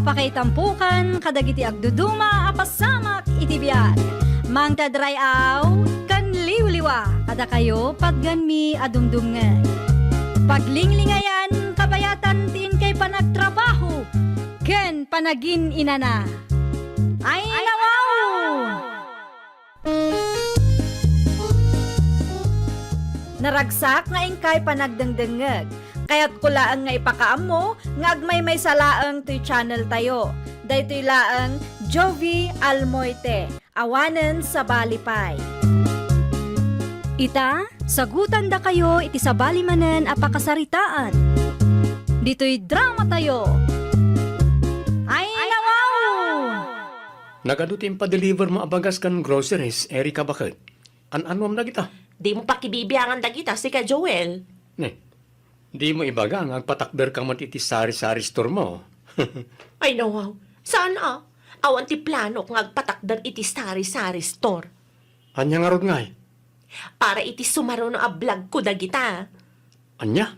apakay tampukan, kadagiti agduduma, apasamak itibiyag. Mang tadrayaw, kan liwliwa, kada kayo padganmi adumdumngay. Paglinglingayan, kabayatan tin kay panagtrabaho, ken panagin inana. Ay nawaw! Naragsak nga ingkay panagdengdengeg. Kaya't kulaang nga ipakaam mo, nga agmay salaang to'y channel tayo. Daytoy laang Jovi Almoite, awanen sa balipay. Ita, sagutan da kayo iti sa balimanen apakasaritaan. Dito'y drama tayo. Ay nawaw! Nagadutin pa-deliver mo abagas kan groceries, Erika bakit? An-anwam na kita. Di mo pakibibiyangan dagita si ka Joel. Di mo ibaga nga agpatakder ka man iti sari-sari store mo. Ay no, wow. Sana awan ti plano kung agpatakdan iti sari-sari store. Anya nga rod ngay? Para iti sumaro no a vlog ko dagita. Anya?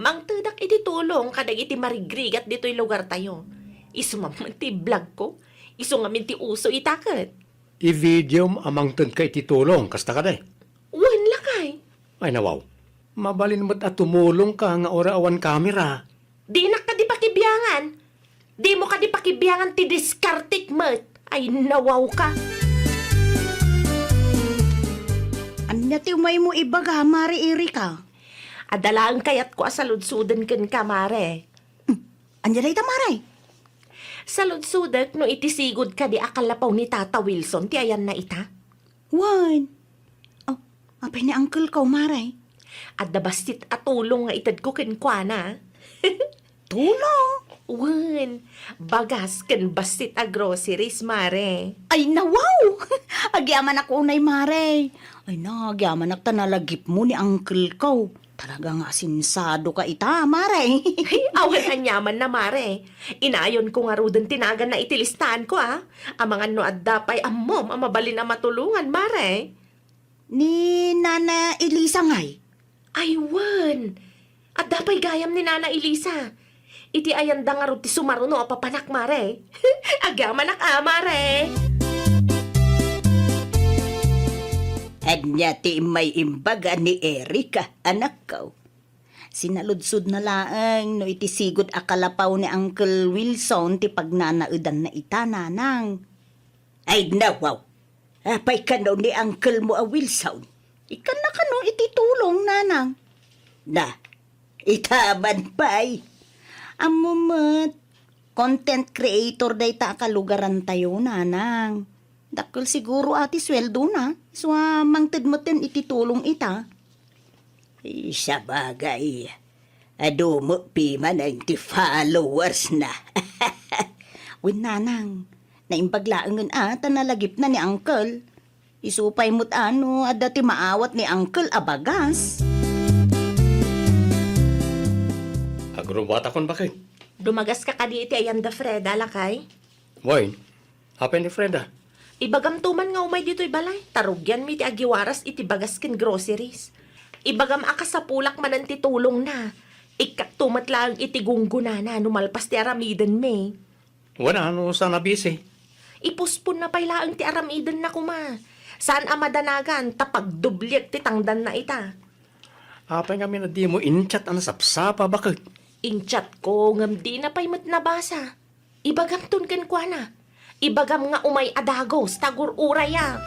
Mangtudak iti tulong kadag iti marigrigat dito'y lugar tayo. Isumaman ti vlog ko. Isungamin ti uso itaket. I-video mo amang tun ka ititulong, kasta ka day. Wan lakay. Ay nawaw, mabalin mo't at tumulong ka nga ora awan kamera. Di na ka di pakibiyangan. Di mo ka di pakibiyangan ti diskartik mat. Ay nawaw ka. Anya ti umay mo ibaga, Mari Erika? Adalaan kayat ko asaludsudan ken kamare. Anya day ta, Maray? Saludsudak no itisigod ka di akalapaw ni Tata Wilson ti ayan na ita. Wan. Oh, apay ni uncle ko, Maray? Adda bastit atulong nga itad ko kenkwana. Tulong? Wan, bagas ken bastit a groceries, mare. Ay, nawaw! Agyaman ako unay, Maray. Ay, agyaman ak tanalagip mo ni uncle ko. Talaga nga sinsado ka ita, Maray. Ay, awan anyaman na, mare. Inayon ko nga rudan tinagan na itilistaan ko, ah. Ang mga no adda pa'y amom ang mabalin na matulungan, mare. Ni Nana Elisa ngay. Ay, wan. Adda pa'y gayam ni Nana Elisa. Iti ayanda nga ruti sumaruno a papanak, mare. Agamanak, mare. Anya ti may imbaga ni Erika, anak ko. Sinaludsod na laang no itisigot akalapaw ni Uncle Wilson ti pagnanaudan na ita, nanang. Ay nawaw, apay ka no ni Uncle mo a Wilson. Ikan na ka no ititulong, nanang. Na, itaman pa'y. Amumat, content creator day ta kalugaran tayo, nanang. Dakil siguro ati sweldo na. So, mangtid mo tin ititulong ita. Sa bagay. Ado mo piman ang ti followers na. Win nanang. Naimbaglaangan tanalagip na ni uncle. Isupay mo't ano, adda ti maawat ni uncle abagas. Agrobata kon bakit? Dumagas ka kadi iti ayanda Freda, lakay. Boy, happen ni Freda. Ibagam tuman nga umay dito'y balay. Tarugyan mi ti agiwaras iti bagas ken groceries. Ibagam aka sa pulak manan ti tulong na. Ikak tumat lang iti gungguna na numalpas ti aramiden me. Wala, ano sana busy. Ipuspon na pailaang ti aramiden na kuma. Saan amadanagan tapag dubliag ti tangdan na ita. Apay kami na di mo inchat ang sapsapa bakit? Inchat ko ngam di na pa'y mat nabasa. Ibagam tun ken kwa na. Ibagam nga umay adagos, tagur uraya.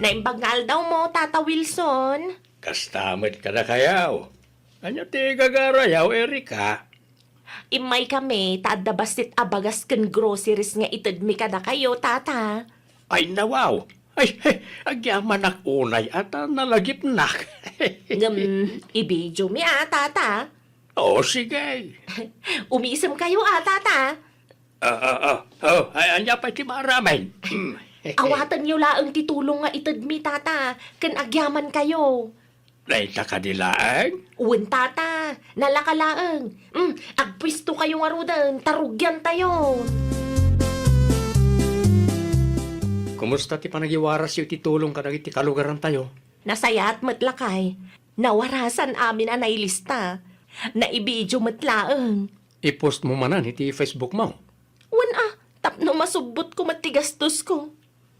Naimbagal daw mo, Tata Wilson. Kastamit ka na kayaw. Anya ti gagarayaw, Erika? Imay kami, taadda bastit abagas ken groceries nga itad mi kada kayo, Tata. Ay nawaw. Ay, agyaman ak unay at nalagip nak. Ibidyo mi Tata. Oo, sige. Umisam kayo, Tata. Ay, anya pa ti maramay. Awatan niyo laang titulong nga itad mi, Tata. Ken agyaman kayo. Laita ka nilaan? Uwan, Tata. Nalakalaang. Agpwisto kayo nga rudan. Tarugyan tayo. Kumusta ti panagiwaras yung titulong ka iti kalugaran tayo? Nasayat matlakay. Nawarasan amin ang nailista. Naibidyo matlaang. I-post mo manan iti Facebook mo. Wan tapno masubot ko matigastos ko.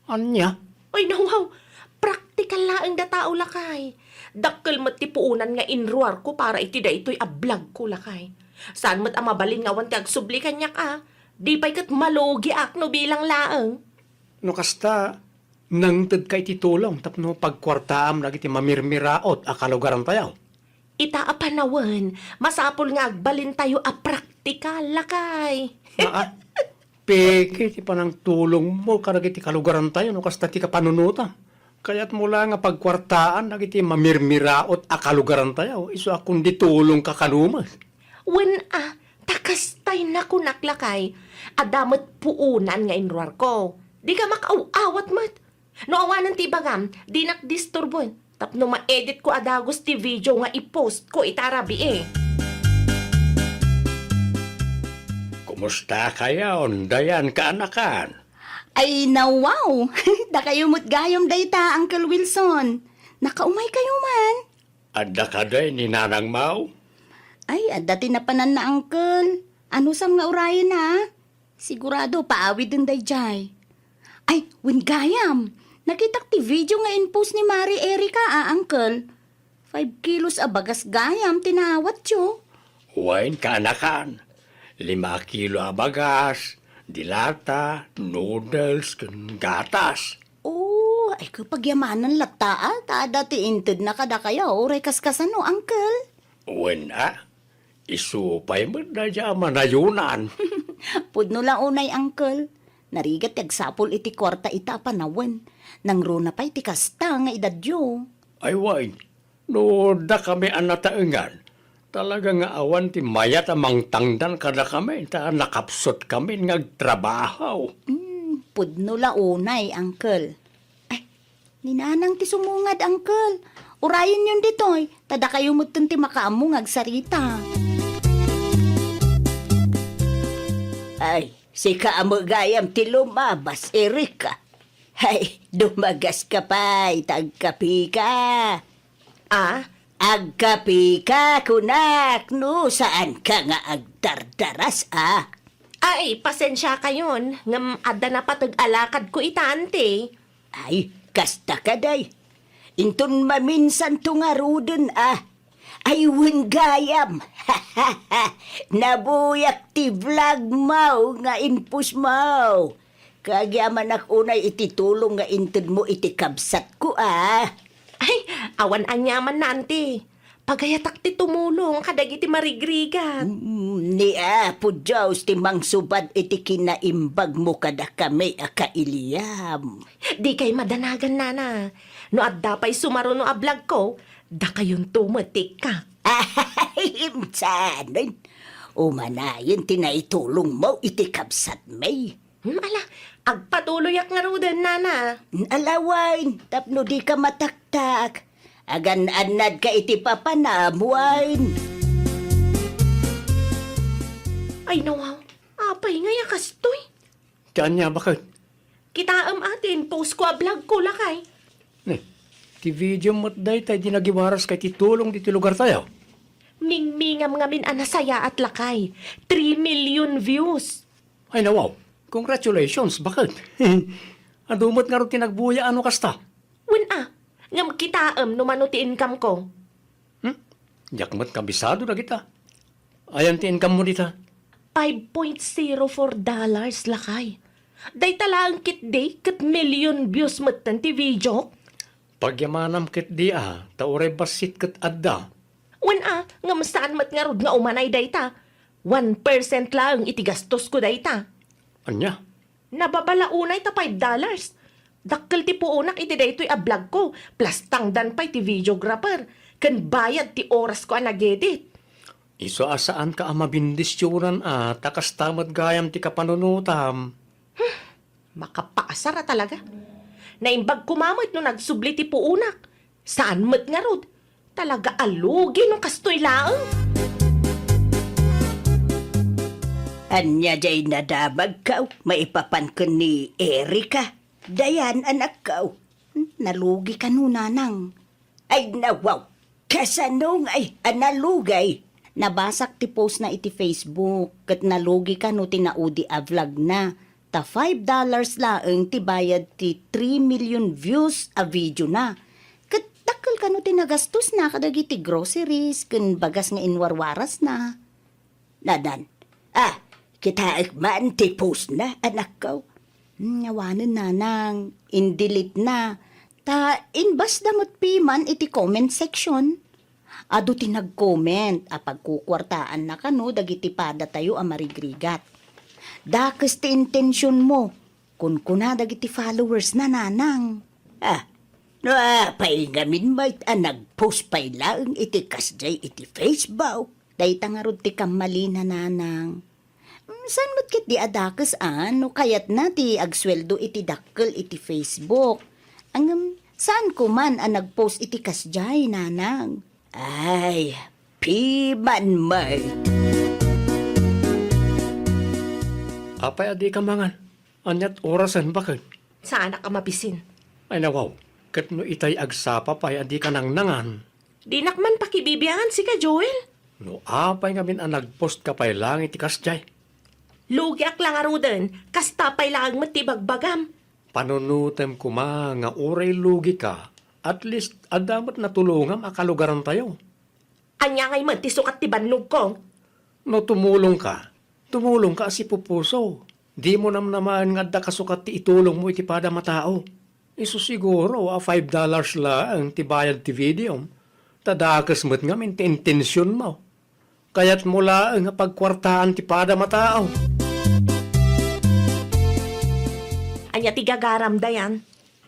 Anya? Ay nawaw, praktikal laang da tao lakay. Dakkel matipuunan nga inruar ko para iti da ito'y ablag ko lakay. Saan mat amabalin nga wanti agsubli kanyak Di pa'y kat malugi no bilang laang. No kasta, nang tad kay titulong tapno pagkwartaam lagi ti mamirmiraot akalugaran tayaw. Ita panawan, masapol nga agbalin tayo praktikal lakay. Naa, peke ti panang tulong mo karagi ti kalugaran tayo no kasta ti kapanunuta. Kaya't mula nga pagkwartaan lagi ti mamirmiraot akalugaran tayo. Iso akong ditulong kakanumas. Wen takastay na kunaklakay. Adamat puunan nga inruar ko. Di ka makauawat mat. No awanan ti bagam, di nakdisturbon. Tapno ma-edit ko adagos ti video nga i-post ko itarabi Kumusta kayon, dayan kaanakan? Ay, nawaw! Da kayo mo't gayom dayta, Uncle Wilson. Nakaumay kayo man. Adda ka day ni Nanang Mau? Ay, adda tinapanan na, Uncle. Ano sam nga urayan ha? Sigurado, paawid din day jay. Ay, wingayam. Nakitak ti video nga in-post ni Mari Erica, Uncle. 5 kilos abagas gayam, tinawat yo. Huwain kaanakan. 5 kilo abagas, dilata, noodles, gatas. Oh, ay kapag yamanan lata, tada ti inted na kada kayo, oray kaskasan no, Uncle. Huwain isupay mo na dyan manayunan. Pudno lang unay, Uncle. Narigat yagsapol iti kwarta ita panawen. Nang runa pa iti kasta nga idadyo. Ay wain, no da kami anataengan. Talaga nga awan ti mayat amang tangdan kada kami. Ta nakapsot kami ngagtrabaho. Pudno la unay, Uncle. Ay, ninanang ti sumungad, Uncle. Urayan yun ditoy. Tada kayo mutun ti makaamong agsarita. Ay, si kaamagayam ti lumabas, Erika. Ay, dumagas ka pa, tagkapi ka. Agkapi ka, kunak, no, saan ka nga agdardaras, Ay, pasensya kayon. Ngam adda na patag-alakad ko itante. Ay, kasta ka day. Intun maminsan tungaruden, Ay, gayam. Nabuyak ti vlog mau nga inpus mau. Kagyaman unay ititulong nga inted mo iti kabsat ko, Ay, awan anyaman nanti. Pagayatak ti tumulong kadag iti marigrigat. Ni Apo Diyos ti mangsubad iti kinaimbag mo kada kami akailiyam. Di kay madanagan nana. No adda pa'y sumaro no ablag ko, da kayon tumatik ka. Ay, imsanin. Umanayin tinaitulong mo iti kabsat may. Ala, agpatuloy ak nga rudan nana. Alawain, tapno di ka mataktak. Agan-anad ka iti papanamuain. Ay nawaw, apay nga yakastoy. Tiyan niya bakit? Kitaam atin, post ko ablag ko lakay. Ti video mo't day tayo dinagiwaras kay titulong dito lugar tayo. Mingmingam ngamin anasaya at lakay. 3 million views. Ay nawaw, congratulations, bakit? Adumot nga rin tinagbuya ano kasta. Ngam kitaam numano ti income ko. Yakmat kabisado na kita. Ayan ti income mo dita. $5.04 lakay. Day talang kit day, kat million views matan ti video. Pagyamanam kit di taoray basit kat adda. Ngam saan mat nga rod nga umanay dayta. 1% lang iti gastos ko dayta. Anya? Nababalaunay ta $5. Dakkel ti puunak iti daytoy ablag ko, plus tangdan pa iti videographer. Kan bayad ti oras ko anag-edit. Iso asaan ka mabindisyuran takas tamad gayam ti kapanunutam. Makapasara talaga. Naimbag kumamit no nagsubli ti puunak. Saan mat nga rod? Talaga alugi no kastoy laang. Anya jay nadabag ka, maipapan ka ni Erika. Dayan, anak ka. Nalugi ka no, nanang. Ay, nawaw. Kasanong ay analugay. Nabasak ti post na iti Facebook, kat nalugi ka no tinaudi a vlog na. Ta $5 laeng ti bayad ti 3 million views a video na. Kat dakkel ka no tinagastos na kadagiti groceries, kun bagas nga inwarwaras na. Nadan, kita man ti post na, anak ko. Ngawanan nanang, in-delete na. Ta inbas damot piman iti comment section. Ado ti nag-comment, pagkukwartaan na kano, dagiti pada tayo marigrigat. Dakas ti intensyon mo, kun kuna dagiti followers na nanang. Paingamin mo't nag-post pa'y lang iti kasjay iti Facebook. Dahita nga rod ti kamali na nanang. San mo't kit di adakas no kayat na ti agsweldo iti dakkel iti Facebook. Saan ko man nag-post iti kasjay nanang? Ay, piman mo't. Apay adi ka mangan. Anyat orasan bakit? Sana ka mabisin. Ay nawaw, kat no itay agsapa pay adi ka nang nangan. Di nakman pakibibiyahan si ka, Joel. No apay nga min nagpost ka pay lang iti kasjay. Lugi ak lang arudan, kasta pa'y lang matibagbagam. Panunutem ko ma nga uray lugi ka. At least adamat natulungan makalugaran tayo. Anya ngay man ti sukat ti banlog ko. No tumulong ka si pupuso. Di mo naman nga da kasukat ti itulong mo iti pada matao. Iso siguro $5 lang ti bayad ti video. Tadakas mo't nga min ti intensyon mo. Kaya't mula nga pagkwartaan ti pada matao. Anya ti gagaram dayan.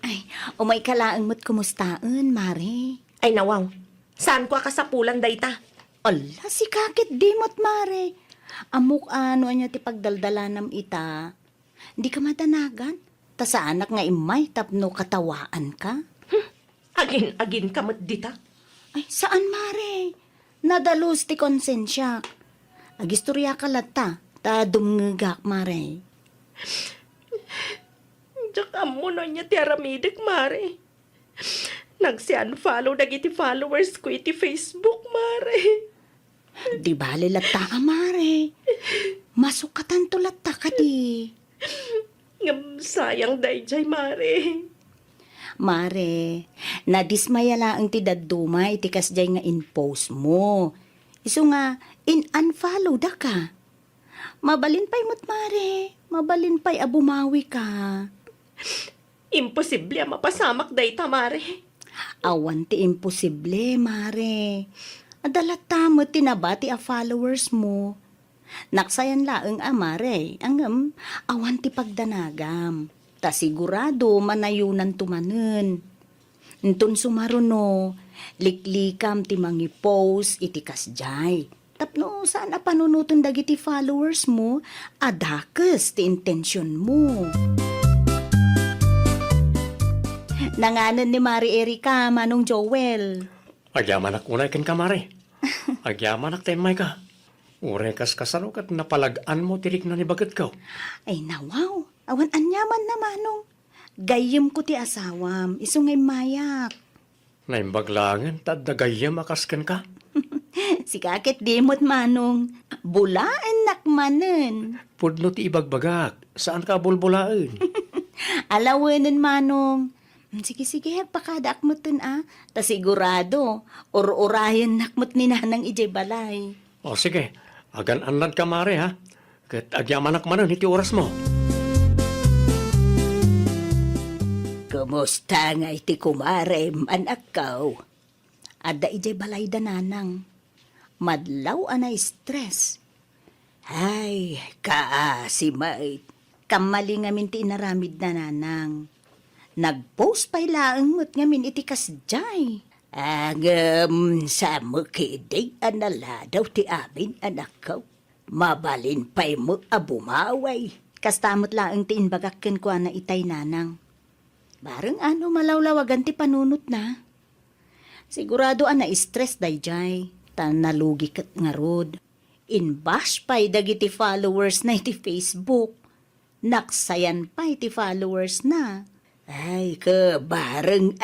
Ay, umay kalaang mo't kumustaan, Mare. Ay nawaw, saan ko akasapulan dayta? Ala, si kakit di mo't, Mare. Amok anya ti pagdaldala nam ita. Di ka madanagan. Ta sa anak nga imay tapno katawaan ka. Agin kamot dita. Ay, saan, Mare? Nadalus ti konsensya. Agistorya ka lata. Ta dumngagak, Mare. Diyak amo na niya ti aramidek, Mare. Nagsi-unfollow dagiti followers ko iti Facebook, Mare. Di bali lata, Mare. Masukatan to lata ka di. Ngam sayang dayjay, Mare. Mare, nadismaya lang ti dadduma iti kasjay nga in-post mo. Iso nga, in-unfollow da ka. Mabalin pa'y mo't, Mare. Mabalin pa'y abumawi ka. Imposible mapasamak dayta, Mare. Awan ti imposible, Mare. Adalata mo tinabati a followers mo. Naksayan laeng Mare. Awan ti pagdanagam. Ta sigurado manayunan tumanen. Entun sumaruno, liklikam ti mangi post iti kasjay. Tapno saan panunuton dagiti followers mo, adakes ti intensyon mo. Nanganan ni Mari Erika, Manong Joel. Agyaman ak unay ken kamare. Agyaman ak tenmay ka. Urekas kasano kat napalagaan mo tirik na ni bagat ka. Ay nawaw, awan anyaman na Manong. Gayem ko ti asawam, isungay mayak. Naimbaglangan, tadagayam akaskan ka. Si kakit dimot Manong, bulaan nakmanen. Pudno ti ibagbagak, saan ka bulbulaan? Alawanan Manong. Sige, pakadak mo tun Ta sigurado, or-orayan nakmot ni nanang ijay balay. O sige, agan-anlan ka mare ha. Kat agyaman ak manon iti oras mo. Kumusta nga iti kumare, anak kaw? Ada ijay balay da nanang. Madlaw anay stress. Ay, si mait. Kamali nga min ti inaramid na nanang. Nag-post pa'y laang mo't ngamin iti kasjay. Sa makiday anala daw ti amin anak ko. Mabalin pa'y mo abumaway. Kastamot laang ti inbagakken ko na itay nanang. Barang malawlawagan ti panunot na. Sigurado stress dayjay. Tan nalugi kat nga rod. Inbash pa'y dagiti followers na iti Facebook. Naksayan pa'y iti followers na. Ay, kabareng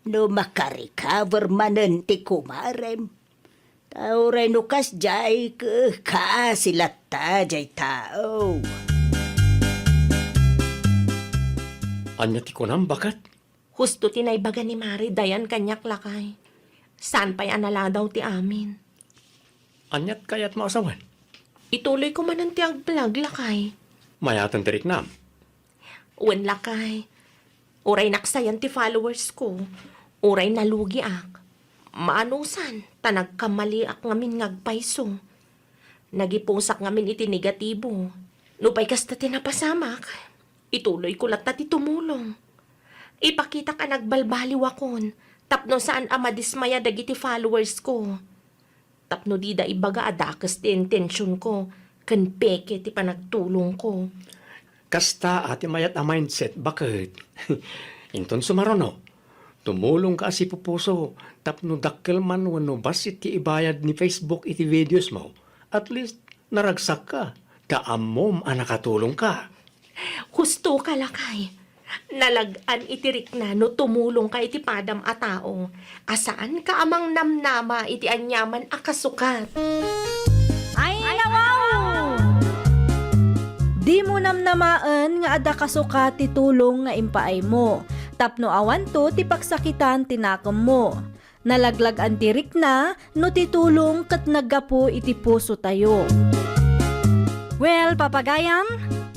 no makarecover manen ti kumarem. Auray no kas jay ka sila ta jay tao. Anya ti kunam bakat? Husto tinaybaga ni Mari dayan kanyak lakay. Saan pa'y anala daw ti amin? Anyat kayat maasawan? Ituloy ko man ang tiag vlog lakay. Mayatan tirik nam. Uwan lakay. Uray naksayan ti followers ko. Uray nalugi ak. Maanusan, tanagkamali ak ngamin ngagpaiso. Nagipusak ngamin iti negatibo. Nupay kasta tinapasamak. Ituloy ko latta ti tumulong. Ipakita ka nagbalbaliw akon. Tapno saan amadismaya dagiti followers ko. Tapno di da ibaga adakas ti intensyon ko. Kan peke ti panagtulong ko. Kasta ati mayat a mindset, bakit? Inton sumarono, tumulong ka si pupuso, tapno dakkel man wano basit ti ibayad ni Facebook iti videos mo. At least, naragsak ka. Kaamom nakatulong ka. Husto ka lakay. Nalagan itirik na no tumulong ka iti padam a tao. Asaan ka amang namnama iti anyaman a kasukat. Ay, nawaw! Di mo namnamaan nga ada kasukat ti tulong nga impaay mo. Tapno awan to ti pagsakitan tinakam mo. Nalaglag ang tirik na no titulong kat naggapo iti puso tayo. Well, papagayam,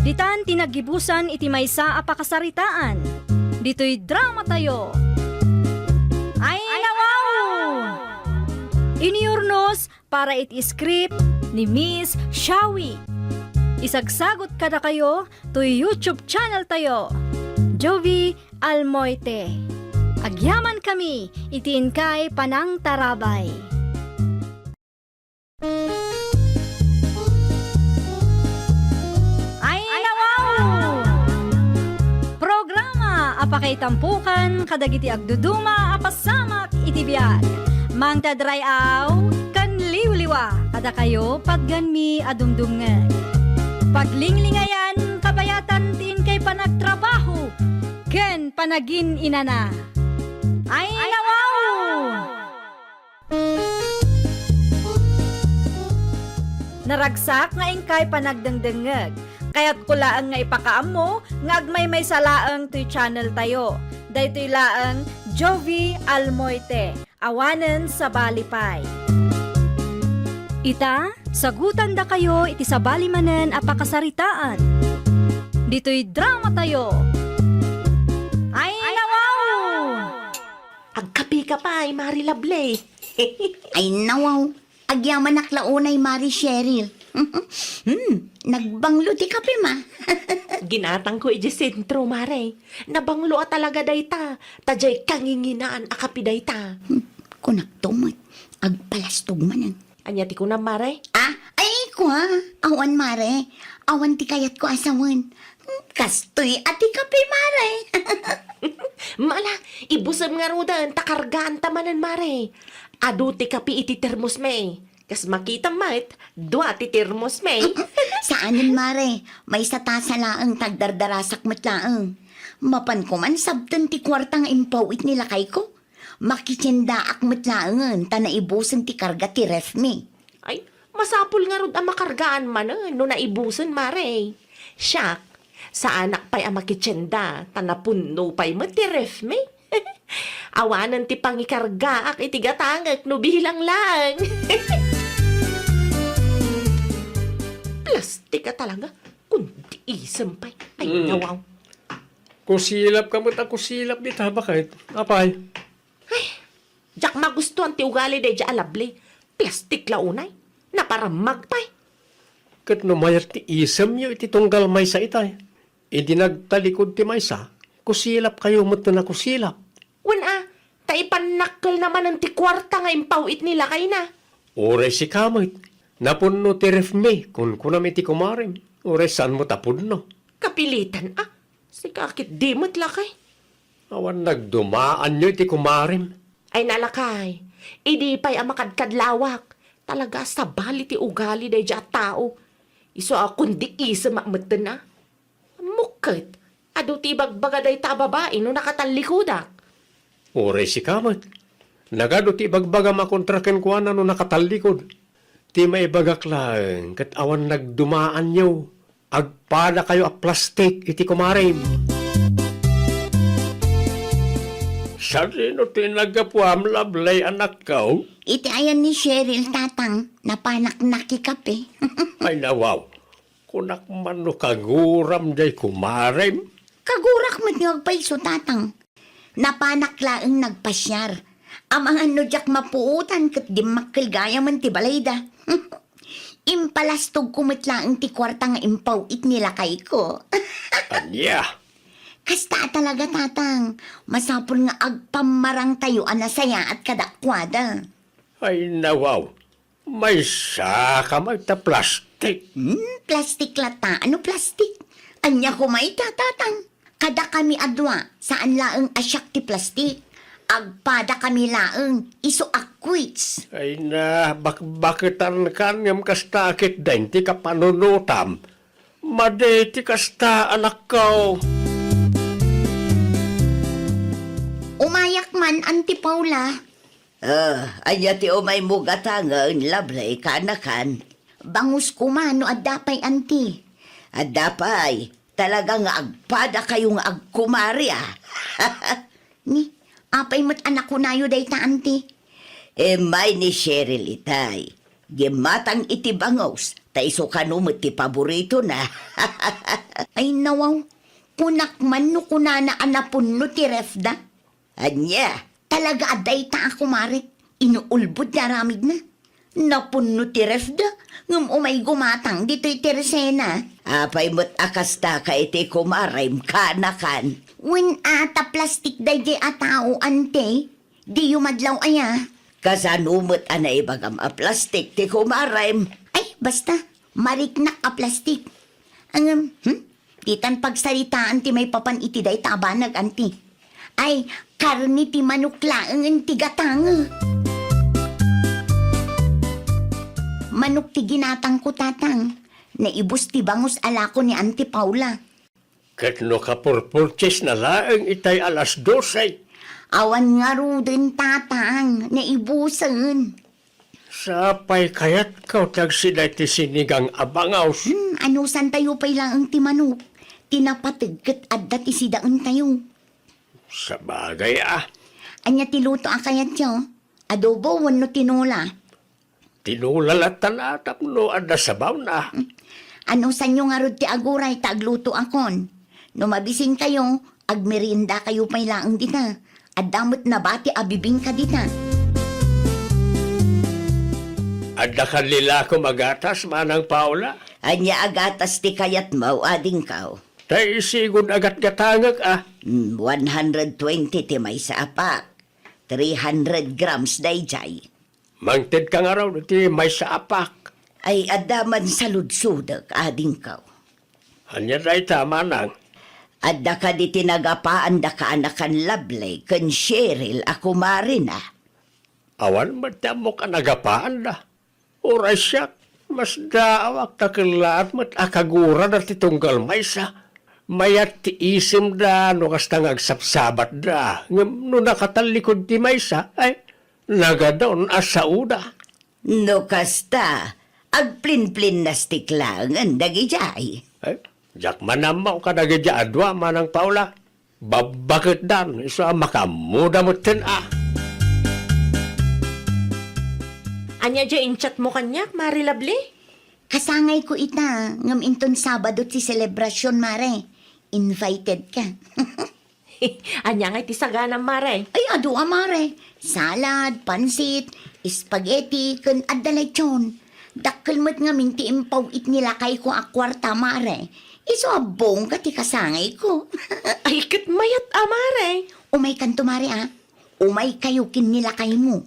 ditan tinagibusan iti maysa a pakasaritaan. Dito'y drama tayo. Ay, nawaw! Iniurnos para iti script ni Miss Shawi. Isagsagot kada kayo to YouTube channel tayo. Jovi Almoite. Agyaman kami, itiin kay Panang Tarabay. Ay, nawaw! Programa apakay tampukan kadagiti agduduma apasamak iti biag. Mang tadray aw kan liwliwa kada kayo padganmi adumdumngan. Paglinglingayan kabayatan tin kay panagtrabaho ken panagin inana. Ay, nawaw! Naragsak nga ingkay panagdengdengeg. Kaya't kulaang nga ipakaam mo, nga agmay may salaang to'y channel tayo. Daytoy laang Jovi Almoite, awanen sa balipay. Ita, sagutan da kayo iti sabali manen apakasaritaan. Dito'y drama tayo. Ay, nawaw! Agkapi ka pa ay Mari Lable. Ay nawaw, agyaman naklaunay Mari Cheryl. Nagbanglo ti kape ma. Ginatang ko iji sentro, Mare. Nabanglo a talaga dayta. Tajay kanginginaan akapi dayta. Kunak tumot, agpalastog manan. Anyati ko na, Mare. Ay ko ha, awan Mare. Awan ti kayat ko asawan. Kastoy ati kape Mare. Mala, ibusam nga rudan, takargaan tamanan, Mare. Adu ti kapi iti termos me. Kas makita mat, dua ti termos me. Saanin Mare, may sa tasa laang tagdardarasak matlaang. Mapan ko man sabtan ti kwartang impawit nila kay ko. Makitsindaak matlaangan, tanaibusan ti karga ti ref me. Ay, masapul nga rod ang makargaan man no naibusan, Mare. Siyak, sa anak pa'y ang makitsenda, tanapuno pa'y matiref me. Awanan ti pangikargaak itigatangak no bilang lang. Plastik ka talaga, kundi isam pa'y. Ay, nawaw. Kusilap ka mo't ako silap dita, bakit? Apay? Jak magustuhan ti ugali day dya alable. Plastik launay. Na para magpay. Kat no mayar ti isam yo iti tunggal may sa itay. Idi nagtalikod ti may sa, kusilap kayo mo't na kusilap. Wan taipanakkel naman ang ti kwarta nga impawit nila kay na. Oray si kamit. Napunno ti ref me, kun kunam iti kumarim. Oray saan mo tapunno. Kapilitan si kakit di mo't lakay. Awan nagdumaan nyo iti kumarim. Ay nalakay, idi pa'y ang makadkadlawak. Talaga sa bali ti ugali day dya tao. Iso akong di isa makmatan na. Mukit, ado ti bagbaga day ta babae no nakatalikodak. Oray si kamit. Nagado ti ibagbaga makontraken ko na no nakatalikod. Ti maibagak lang, kat awan nagdumaan nyo. Agpada kayo a plastik iti kumarim. Sa sino ti nagapuam lablay anak ko? Iti ayan ni Cheryl, tatang, napanak-naki kape. Ay nawaw, kunak man no kaguram day kumarim. Kagurak mo niyog paiso, tatang. Napanak laeng nagpasyar. Amang ano jak mapuutan kat di makilgaya man ti balayda. Impalastog kumitlaang ti kwarta nga impawit nila kay ko. Anya, Kasta talaga, tatang. Masapol nga agpamarang tayo anasaya at kadakwada. ay nawaw, may saka magta plastik. Plastik lata. Ano plastik? Anya kumay tatang. Kada kami adwa, saan laeng asyak ti plastik. Agpada kami laeng, iso akwits. Ay na, bakbakitan kan ngam kastakit din ti kapanunutam. Made ti kasta anak ko. Umayak man, Auntie Paula. Anya ti umay mo gatangan, lablay kanakan. Bangus ko man, no adapay, Auntie. At dapay, talagang agpada kayong agkumari Ni, apay mo't anak ko na day ta, Auntie. May ni Cheryl itay. Gimatang iti bangos, ta iso kanumot ti paborito na. Ay nawaw, punak man no kunana anapun no ti refda. Anya, Talaga aday ta ako marit. Inuulbod na ramid na. Napunno ti refda. Ngam umay gumatang dito'y teresena. apay mo't akasta ka iti kumarim kanakan. When ata plastik day di atao, ante. Di yumadlaw aya. Kasanumot anay bagam a plastik ti kumarim. Ay, basta. Mariknak a plastik. Ang, Ditan pagsalitaan ti may papan iti day tabanag, anti. Ay, karni ti manukla ang tigatang. Manok ti ginatang ko, tatang. Naibus ti bangus alako ni Auntie Paula. Kat no kapurpurches na laeng itay alas 12. Awan nga ro din, tatang. Naibusan. Sapay kayat kaw tagsiday ti sinigang abangaws. Anusan tayo pa'y lang ang ti manok. Tinapatigkat at dati sidaan tayo. Sa bagay Anya tiluto akayat yo. Adobo wano tinola. tinulalatan atap no ada sabaw na. Ano sa inyo nga rod ti aguray tagluto akon. No mabising kayo, agmerinda kayo pa'y laang dita. At damot na bati abibing ka dita. Ada kanila ko magatas manang Paula. Anya agatas ti kayat mau ading kaw. Tay sigun agat gatangag 120 ti may sa apak. 300 grams dayjay. Mangted ka nga raw ti may sa apak. Ay adaman sa ludsudag ading kaw. Anya day tama nang. Adda ka di tinagapaan da ka anakan lablay kan Cheryl ako marina. Awan matamo ka nagapaan na. Oray siya, mas daawak takilaat mat akagura na titunggal may sa. Mayat ti isim da, no kasta ngagsapsabat da. Ngam no nakatalikod ti may sa, ay nagadon asauda. No kasta, agplin-plin na stiklangan dagijay. Ay, jak manamaw ka nagidya adwa manang Paula. Babakit dan, isa makamuda mo tin Anya dyan chat mo kanyak, Mari Lovely? Kasangay ko ita, ngam inton Sabado ti selebrasyon, mare. Invited ka. Anya nga iti sagana, Mare. Ay, ado mare. Salad, pansit, spaghetti, kan adalachon. Dakkel mo't nga minti impaw it nila kay ko akwarta, mare. Iso abong ka ti kasangay ko. Ay, kat mayat, Mare. Umay kanto, mare, Umay kayo kin nila kay mo.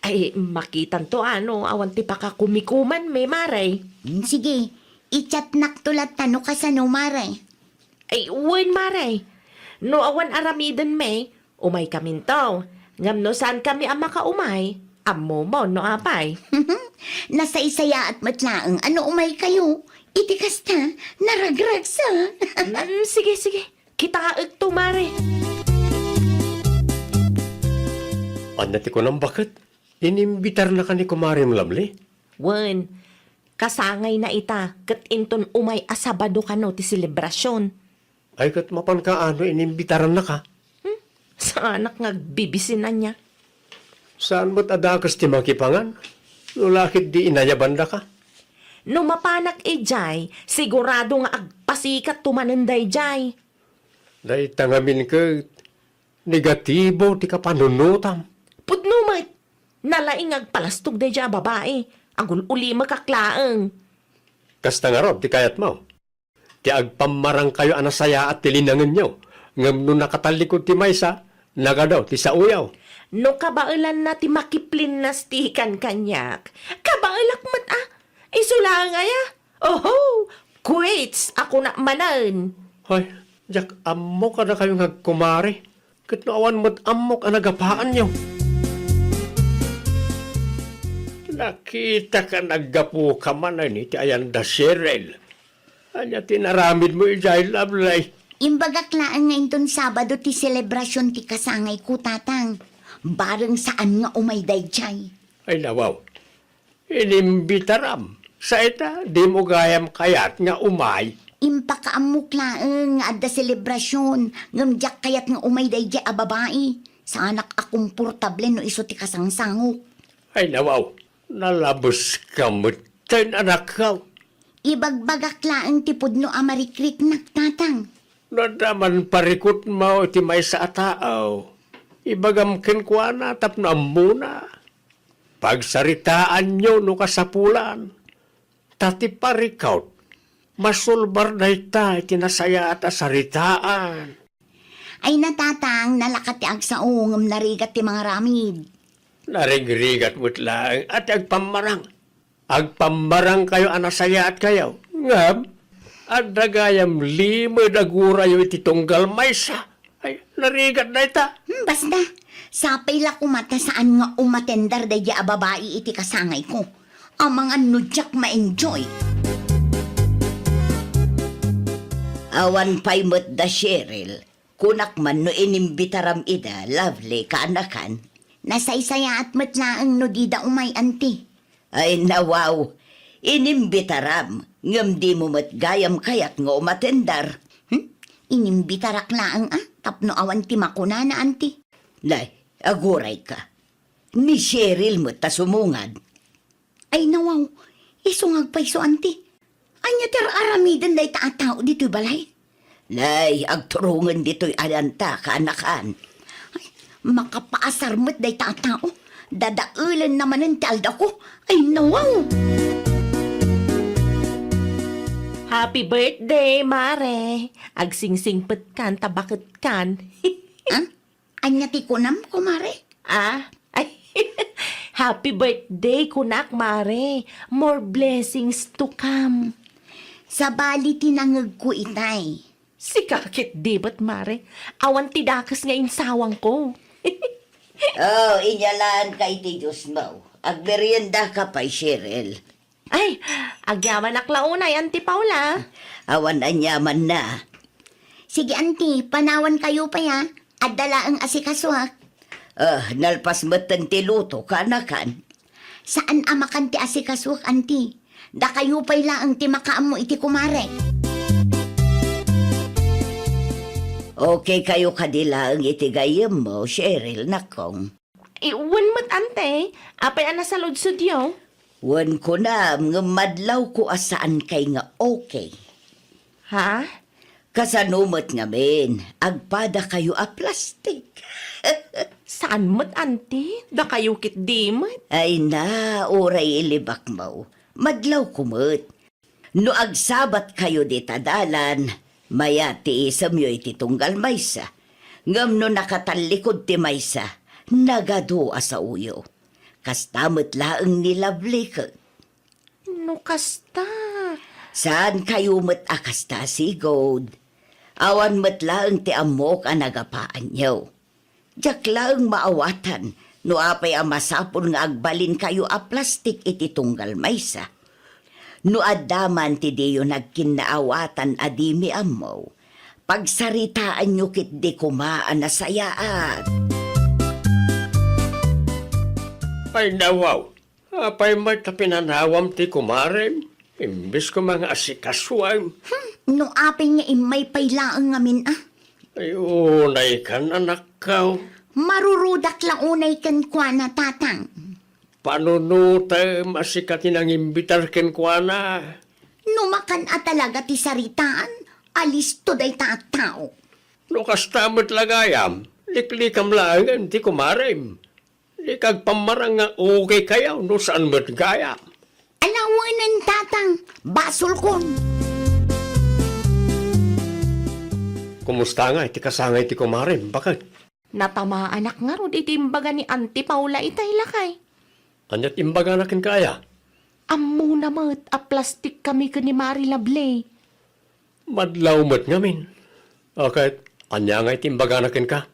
Ay, makitan to awan ti pakakumikuman, may Mare. Sige, ichat naktulat tano ka sa no, mare. Ay, uwin, Mare. No awan aramidan may, umay kami to. Ngam no saan kami ang makaumay, amo mo no apay. Nasa isaya at matlaang ano umay kayo. Iti kasta, naragragsa. Sige, sige. Kita ka to, Mare. Anati ko nang bakit? Inimbitar na ka ni Kumarim Lamli? Wen, kasangay na ita, kat inton umay asabado ka no ti selebrasyon. Ay kat mapan ka ano, inimbitaran na ka. Sa anak nga bibisin na niya. Saan mo't adakas ti makipangan? Lulakit di inayabanda ka? No mapanak jay, sigurado nga agpasikat tumananday jay. Dahil tangamin ka, negatibo ti kapanunutam. Pudnumat, nalaing agpalastog day jay babae. Agul uli makaklaang. Kasta nga rob, ti kayat mo. Ti agpamarang kayo anasaya at tilinangan nyo. Ngam nung nakatalikod ti maysa, naga daw ti sauyaw. No kabailan na ti makiplin na stikan kanyak. Kabailak mat Isula nga ya. Oho, quits ako na manan. Hoy, jak ammo ka na kayo ngagkumari. Kat naawan mo't amok ang nagapaan nyo. Nakita ka naggapu ka man ni ti Ayanda Cheryl. Anya tinaramid mo ijay lablay. Imbagaklaan nga inton Sabado ti selebrasyon ti kasangay ko, tatang. Bareng saan nga umay dayjay. Ay nawaw, inimbitaram. Sa ita, di mo gayam kayat nga umay. Impakaamuklaan nga adda selebrasyon. Ngamjak kayat nga umay dayjay a babae. Sa anak akong portable no iso ti kasangsangok. Ay nawaw, nalabos ka mo tayo anak ka. Ibagbagaklaan ti pudno a marikrik tatang. Nadaman parikot mo ti may sa tao. Ibagam kenkwana tapno muna. Pagsaritaan nyo no kasapulan. Tati parikaut. Masulbar na ita tinasaya at asaritaan. Ay natatang nalakat ti agsaong narigat ti mga ramid. Narigrigat mo't lang at agpamarang. Agpamarang kayo anasaya at kayo. Ngam, at dagayam lima dagurayo iti tunggal maysa. Ay, narigat na ita. Basta, sapay la kumata saan nga umatendar daya a babae iti kasangay ko. Ang mga nudyak ma-enjoy. Awan pa'y mo't da Cheryl. Kunak man no inimbitaram ida, lovely kaanakan. Nasaysaya at matlaang no di da umay anti. Ay nawaw, inimbitaram. Ngam di mo mo't gayam kayat nga umatendar. Inimbitarak laang tapno awan ti makuna na anti. Nay, aguray ka. Ni Cheryl mo't tasumungad. Ay nawaw, isungag pa iso anti. Anya ter aramidan day taatao dito'y balay. Nay, agturungan dito'y alanta kaanakan. Makapaasar mo't day taatao. Dadaulan naman ang talda ko. Ay nawaw. Happy birthday, Mare. Agsingsingpet kan, tabakit kan. Anya ti kunam, kumare. Ay, happy birthday, kunak, Mare. More blessings to come. Sa bali tinangag ko itay. Si kakit di ba't, Mare? Awan tidakas nga insawang ko. Oh, inyalaan ka iti Diyos mo. Agmerienda ka pa, Cheryl. Ay, agyaman aklaunay, Auntie Paula. Awan anyaman na. Sige, auntie, panawan kayo pa ya. At dala ang asikasuak. Nalpas matang tiluto kaanakan. Saan amakan ti asikasuak, auntie? Da kayo pa'y laang ti makaam mo iti kumare. Okay kayo kadila ang itigayam mo, Cheryl, nakong. Iwan mo't, ante. Apay ana sa lodsod yo. Wan ko na, nga madlaw ko asaan kay nga okay. Ha? Kasanumot nga men, agpada kayo a plastic. Saan mo't, ante? Da kayo kit di mo't. Ay na, oray ilibak mo. Madlaw kumot. No agsabat kayo di tadalan, maya ti isam yo iti tunggal maysa. Ngam no nakatalikod ti maysa, nagadua sa uyo. Kastamot laang nilabli ka. No kasta. Saan kayo mo't akasta sigod? Awan mo't laang ti amok ang nagapaan nyo. Diyak laang maawatan, no apay ang masapon nga agbalin kayo a plastik iti tunggal maysa. No adaman ti diyo nagkinaawatan adimi amo, pagsaritaan nyo kit di kumaan na sayaan. Ay nawaw, apay may tapinanawam ti kumarem. Imbis ko mga asikaswam. No apay nga imay pailaang ngamin Ay unay kan anak kaw. Marurudak lang unay kan kwa na tatang. Panunuta masikatin ang imbitar ken kwa na. Numakan talaga ti saritaan, alis to day tao. Lukas tamot lagayam, liklikam lang ti kumarem. Likag pamarang nga okay kayaw no saan mo't gaya. Alawanan tatang, basol kon. Kumusta nga iti kasangay ti kumarem? Bakit? Natama anak nga ro iti imbaga ni Auntie Paula itay lakay. Anyat imbaga nakin kaya? Ammo namat a plastic kami ka ni Mari Lablay. Madlaw mo't ngamin. Okay, anya nga iti imbaga nakin ka?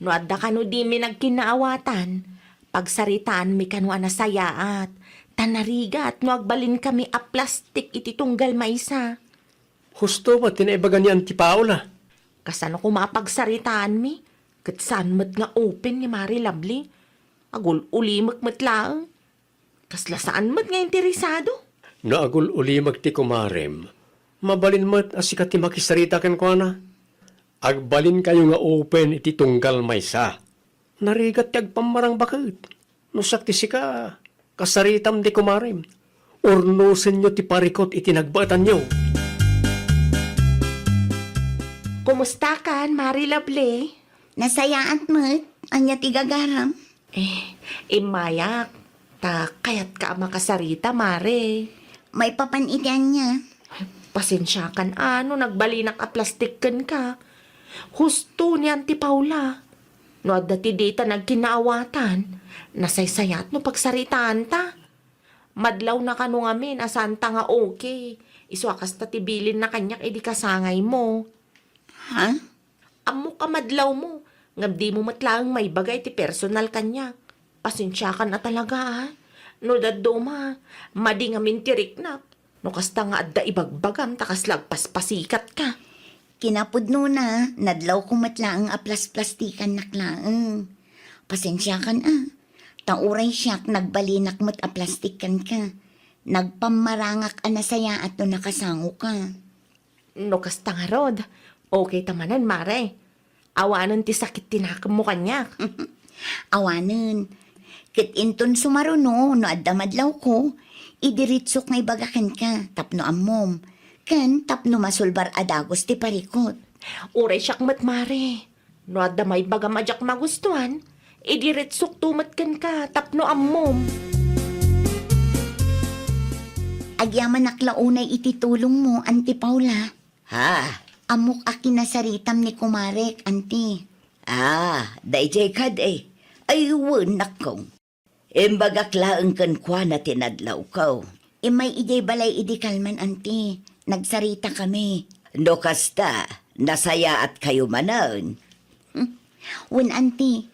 No adda ka no di mi nagkinaawatan. Pagsaritaan mi kanwa na sayaat. Tanarigat no agbalin kami a plastic iti tunggal maisa. Husto ba tinaibaga ni Auntie Paula? Kasano ko mapagsaritaan mi? Kat saan mat nga open ni Mari Lovely? Agul ulimak matlaang. Kasla saan mat nga interesado? No agul uli magti kumarem. Mabalin mo't asikat ti makisarita ken kwa na. Agbalin kayo nga open iti tunggal maysa. Narigat ti agpamarang bakit. No sakti sika, kasaritam di kumarem. Ornosen nyo ti parikot iti nagbatan nyo. Kumusta kan, Mari Lovely? Nasayaan mo't, anya ti gagaram. Imayak. Ta kayat ka makasarita, Mare. May papanitian niya. Pasensya kan ano, nagbalinak a plastic kan ka. Husto ni Auntie Paula. No adda ti data nagkinaawatan. Nasaysayat no pagsaritaan ta. Madlaw na kano ngamin, asan ta nga okay. Isuakas ta tibilin na kanyak edi kasangay mo. Ha? Amo ka madlaw mo. Ngabdi mo matlaang may bagay ti personal kanyak. Pasensya ka na talaga ha. No daddo ma, madi nga mintirik na. No kasta nga adda ibagbagam takas lagpaspasikat ka. Kinapudno na, nadlaw ko matlaang aplas-plastikan naklaang. Pasensya kan Tauray siyak nagbalinak mat aplastikan ka. Nagpamarangak anasaya at no nakasango ka. No kasta nga rod. Okay tamanan, Mare. Awanan ti sakit tinakam mo kanyak. Awanan. Kit inton sumaruno, no adda madlaw ko, idiritsok nga ibagakan ka, tapno ammom. Kan tapno masulbar adagos ti parikot. Uray siyak mat, Mare. No adda may baga majak magustuhan, idiritsok tumat kan ka, tapno ammom. Agyaman naklaunay ititulong mo, Auntie Paula. Ha? Amok akin nasaritam ni Kumarek, Auntie. Dayjay kad eh. Ay, wanak kong. Imbagak laang kan kwa na tinadlaw ko. Imay ijay balay idi kalman, Auntie. Nagsarita kami. No kasta, nasaya at kayo manan. Wen, Auntie.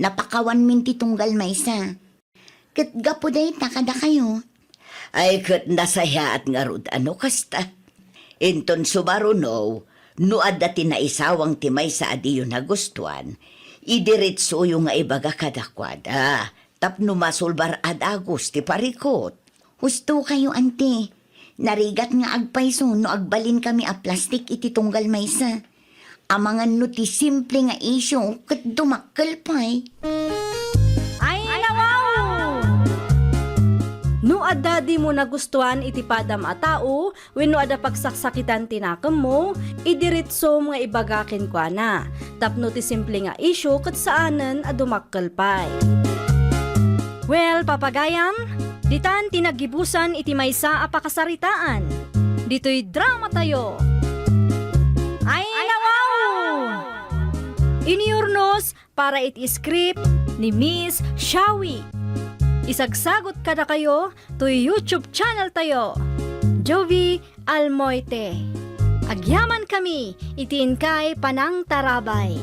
Napakawan min ti tunggal maysa. Kat gapo day takada kayo. Ay kat nasaya at nga rod ano kasta. Inton sumaruno, no adda tinaisawang timay sa adiyo na gustuan, idiritso yung nga ibaga kadakwada, tapno masulbar adagos ti parikot. Husto kayo, Auntie. Narigat nga agpayso no agbalin kami a plastik iti tunggal maysa. Amangan no ti simple nga isyo kat dumakkel pay. Ay, nawaw! No adda di mo nagustuhan iti padam a tao, wenno adda pagsaksakitan tinakam mo, idiritso nga ibagakin kwa na. Tapno ti simple nga issue kat saanan a dumakkel pay. Well, papagayam, ditan tinagibusan iti maysa a pakasaritaan. Dito'y drama tayo. Ay, nawaw! Iniurnos para iti script ni Miss Shawi. Isagsagot kada kayo to YouTube channel tayo, Jovi Almoite. Agyaman kami, itiin kay Panang Tarabay.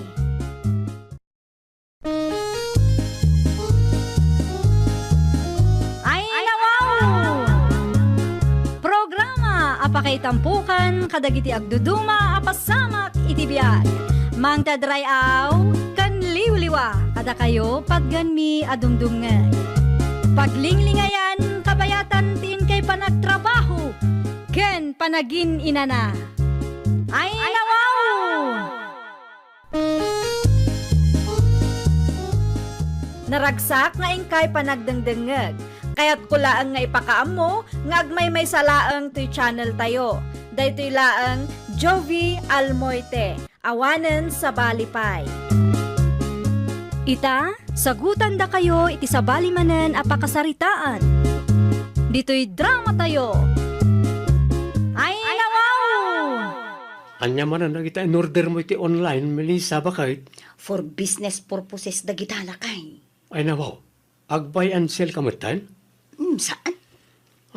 Ay, nawaw! Programa apakay tampukan kadagiti agduduma apasamak iti biag. Mang tadrayaw kan liwliwa kada kayo padgan mi adumdumngeg. Paglinglingayan, kabayatan tiin kay panagtrabaho, ken panagin inana. Ay nawaw! Naragsak nga ingkay panagdengdengeg, kaya't kulaang nga ipakaamo, nga agmay may salaang to'y channel tayo. Daytoy laang Jovi Almoite, awanen sa Balipay. Ita, sagutan da kayo iti sabali manen a pakasaritaan. Dito'y drama tayo. Ay nawaw! Anya man ang nagita in order mo iti online, Melissa, bakit? For business purposes dagitala kay. Ay nawaw, agbay and sell kamutan? Saan?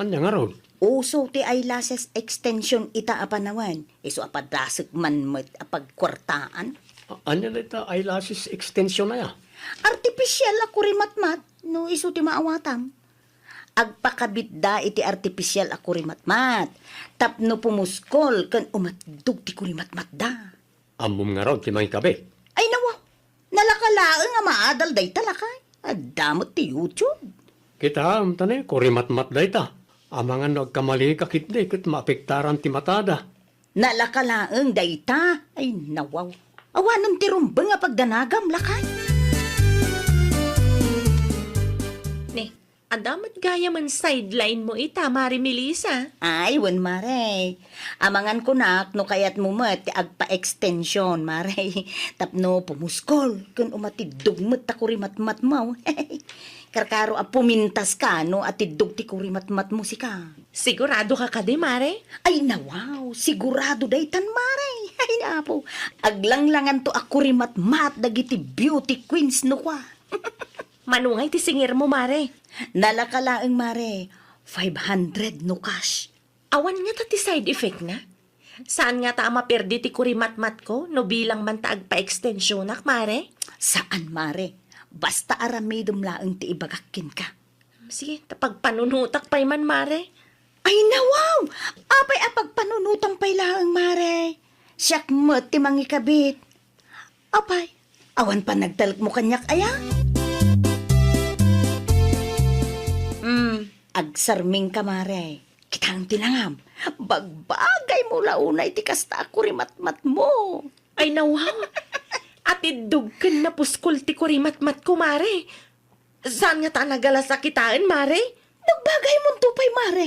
Anya nga ron? Uso ti eyelashes extension ita apanawan. Iso apadasik man met apagkwartaan. Anya na ita eyelashes extension na ya? Artificial ako rimatmat, no iso ti maawatam. Agpakabit da iti artificial ako rimatmat. Tapno pumuskol kan umatdug ti kurimatmat da. Amom nga ron, timang ikabi. Ay nawa, nalakalaang nga maadal day talakay. Adamot ti YouTube. Kita, tane, kurimat-mat da ita. Amangan nagkamali kakit di, kat maapektaran ti matada. Nalakalaang day ta. Ay nawaw. Awanan ti rumbang nga pagdanagam lakay. Ne, adamat gaya man sideline mo ita, Mari Melissa. Ay, wan mare. Amangan ko nak, no kayat mo mat, agpa-extension, mare. Tapno pumuskol, kun umatidog mat ako rimatmat mo. Karkaro a pumintas ka, no, atidog ti kurimatmat mo si ka. Sigurado ka di, Mare? Ay, nawaw, sigurado day tan, mare. Ay, napo, aglanglangan to ako rimatmat, dagiti beauty queens, no kwa. Manungay ti singir mo, Mare. Nalakalaang, mare, 500 no cash. Awan nga ta ti side effect na. Saan nga ta maperdi ti kurimatmat ko no bilang man ta agpa-extensyonak, Mare? Saan, mare? Basta aramidom laang ti ibagakin ka. Sige, tapag panunutak pa'y man, Mare. Ay, nawaw! Apay apagpanunutang pay laang, mare. Siyak mo ti mangikabit. Apay, awan pa nagtalak mo kanyak aya? Agsarming ka, mare. Kitang tinangam. Bagbagay mo launay ti kasta ako rimatmat mo. Ay, nawaw. Atidog kan na puskol ti kurimatmat ko, Mare. Saan nga ta nagalas sakitaan, Mare? Nagbagay mo tupay, mare.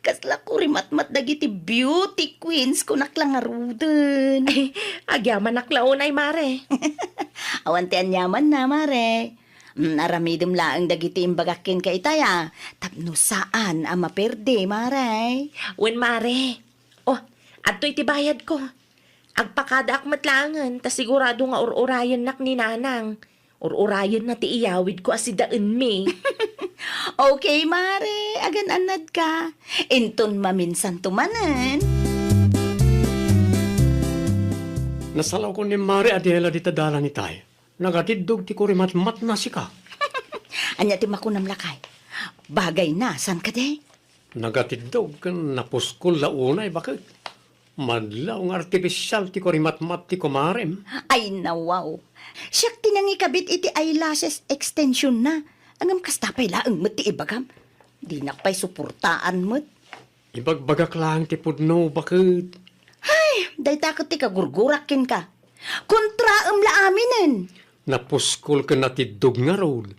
Kasla ko rimatmat dagiti beauty queens ko naklangaruden. Ay, agyaman naklaon ay, Mare. Awan ti anyaman na, mare. Aramidom laang dagiti imbagakin ka itaya. Tapno saan ama perde, mare. Wen, Mare. Oh, adto iti bayad ko. Agpakada ak matlangan, ta sigurado nga urayan nak ni nanang. Urayan na ti iyawid ko asidaan mi. Okay, mare. Agan anad ka. Inton maminsan tumanan. Nasalaw ko ni Mari Adela di tadala ni tayo. Nagatidog ti kurimat-mat na si ka. Anya ti makunam lakay. Bagay na, san ka de? Nagatidog kan napuskol launay, bakit? Madlaw ng artificial ti kurimat-mat ti kumarem. Ay, nawaw. Siyak tinangikabit iti eyelashes extension na. Angam kastapay laang mat ti ibagam. Di nakpay suportaan mat. Ibagbagak lang ti pudno, bakit? Ay, day takot ti kagurgurakin ka. Kontraam la aminen. Napuskol ka natidog nga road.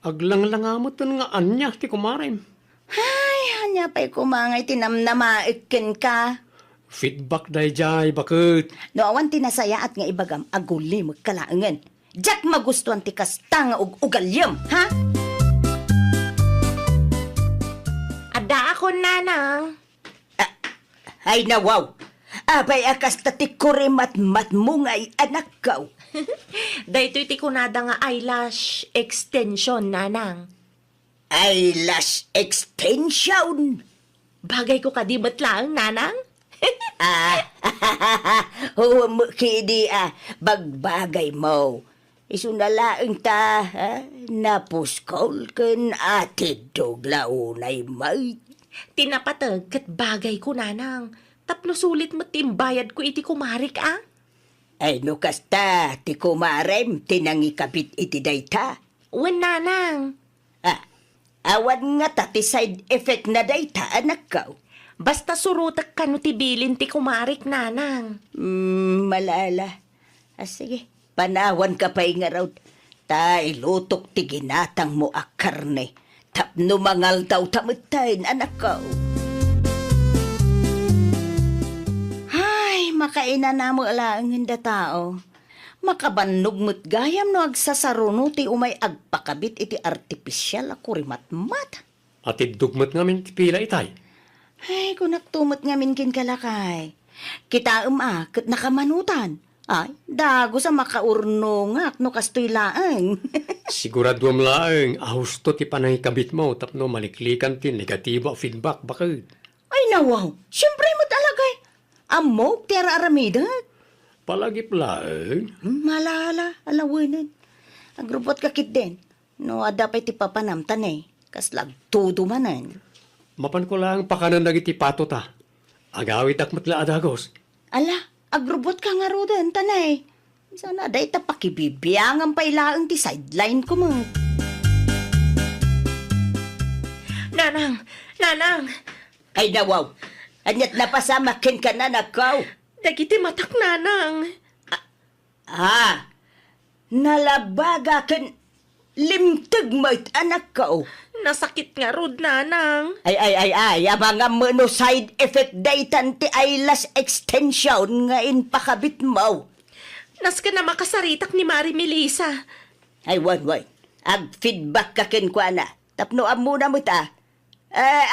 Aglang-langamot nga anya ti kumarem. Ay, hanya pa'y kumangay tinamnamaikin ka. Feedback day jay, bakit? No awan tinasaya at nga ibagam aguli magkalaangan. Jack magustuhan ti kasta nga ugalyam, ha? Ada ako, nanang. Ay nawaw. Abay akas tati kurimat-mat mo nga'y anak kaw. Dahito iti kunada nga eyelash extension, nanang. Eyelash extension. Bagay ko kadibat lang, nanang. Huwag mo kidi bagbagay mo. Isunalaang ta, ha? Napuskol kan atidog launay may. Tinapatag kat bagay ko, nanang. Tapno sulit mo timbayad ko iti kumarik, ah? Ay no kasta, ti kumarem, tinangikabit iti dayta. Wen, nanang. Awan nga ta ti side effect na dayta anak ko. Basta surutak ka no tibilin ti kumarik, nanang. Malala. Sige, panawan ka pa nga raw. Ta ilutok ti ginatang mo a karne. Tapno mangal daw tamutain anak ko. Ay, makaina na mo alaang hinda tao. Makabannog mo't gayam no agsasaruno ti umay agpakabit iti artipisyal ako rimatmat. At idugmat ngamin ti pila itay. Ay, kung nagtumot nga min kin kalakay. Kita kat nakamanutan. Ay, dago sa makaurnongak no kastoy laang. Siguraduam laeng, ahusto ti panangikabit mo, tapno maliklikan ti negatibo feedback, bakit? Ay, nawaw. Siyempre mo talagay. Amok ti aramida. Palagi laeng. Malala, alawanan. Agrupot kakit din. No, adapay ti papanamtan eh. Kaslag tudo manan. Mapan ko lang pakanan dagiti pato ta. Agawit akmat la adagos. Ala, agrobot ka nga ro din, tanay. Sana day ta pakibibiyangan pa ilaang ti sideline ko mo. Nanang! Nanang! Ay nawaw. Anyat napasama ken ka na nakaw. Dagiti matak, nanang. Nalabaga ken limtag mo't anak ko. Nasakit nga rod, nanang. Ay, mga mono side effect daytan ti eyelash extension nga in pakabit mo. Nas ka na makasaritak ni Mari Melissa. Ay, wan. Ag feedback ka ken kwa na. Tapno muna mo ta.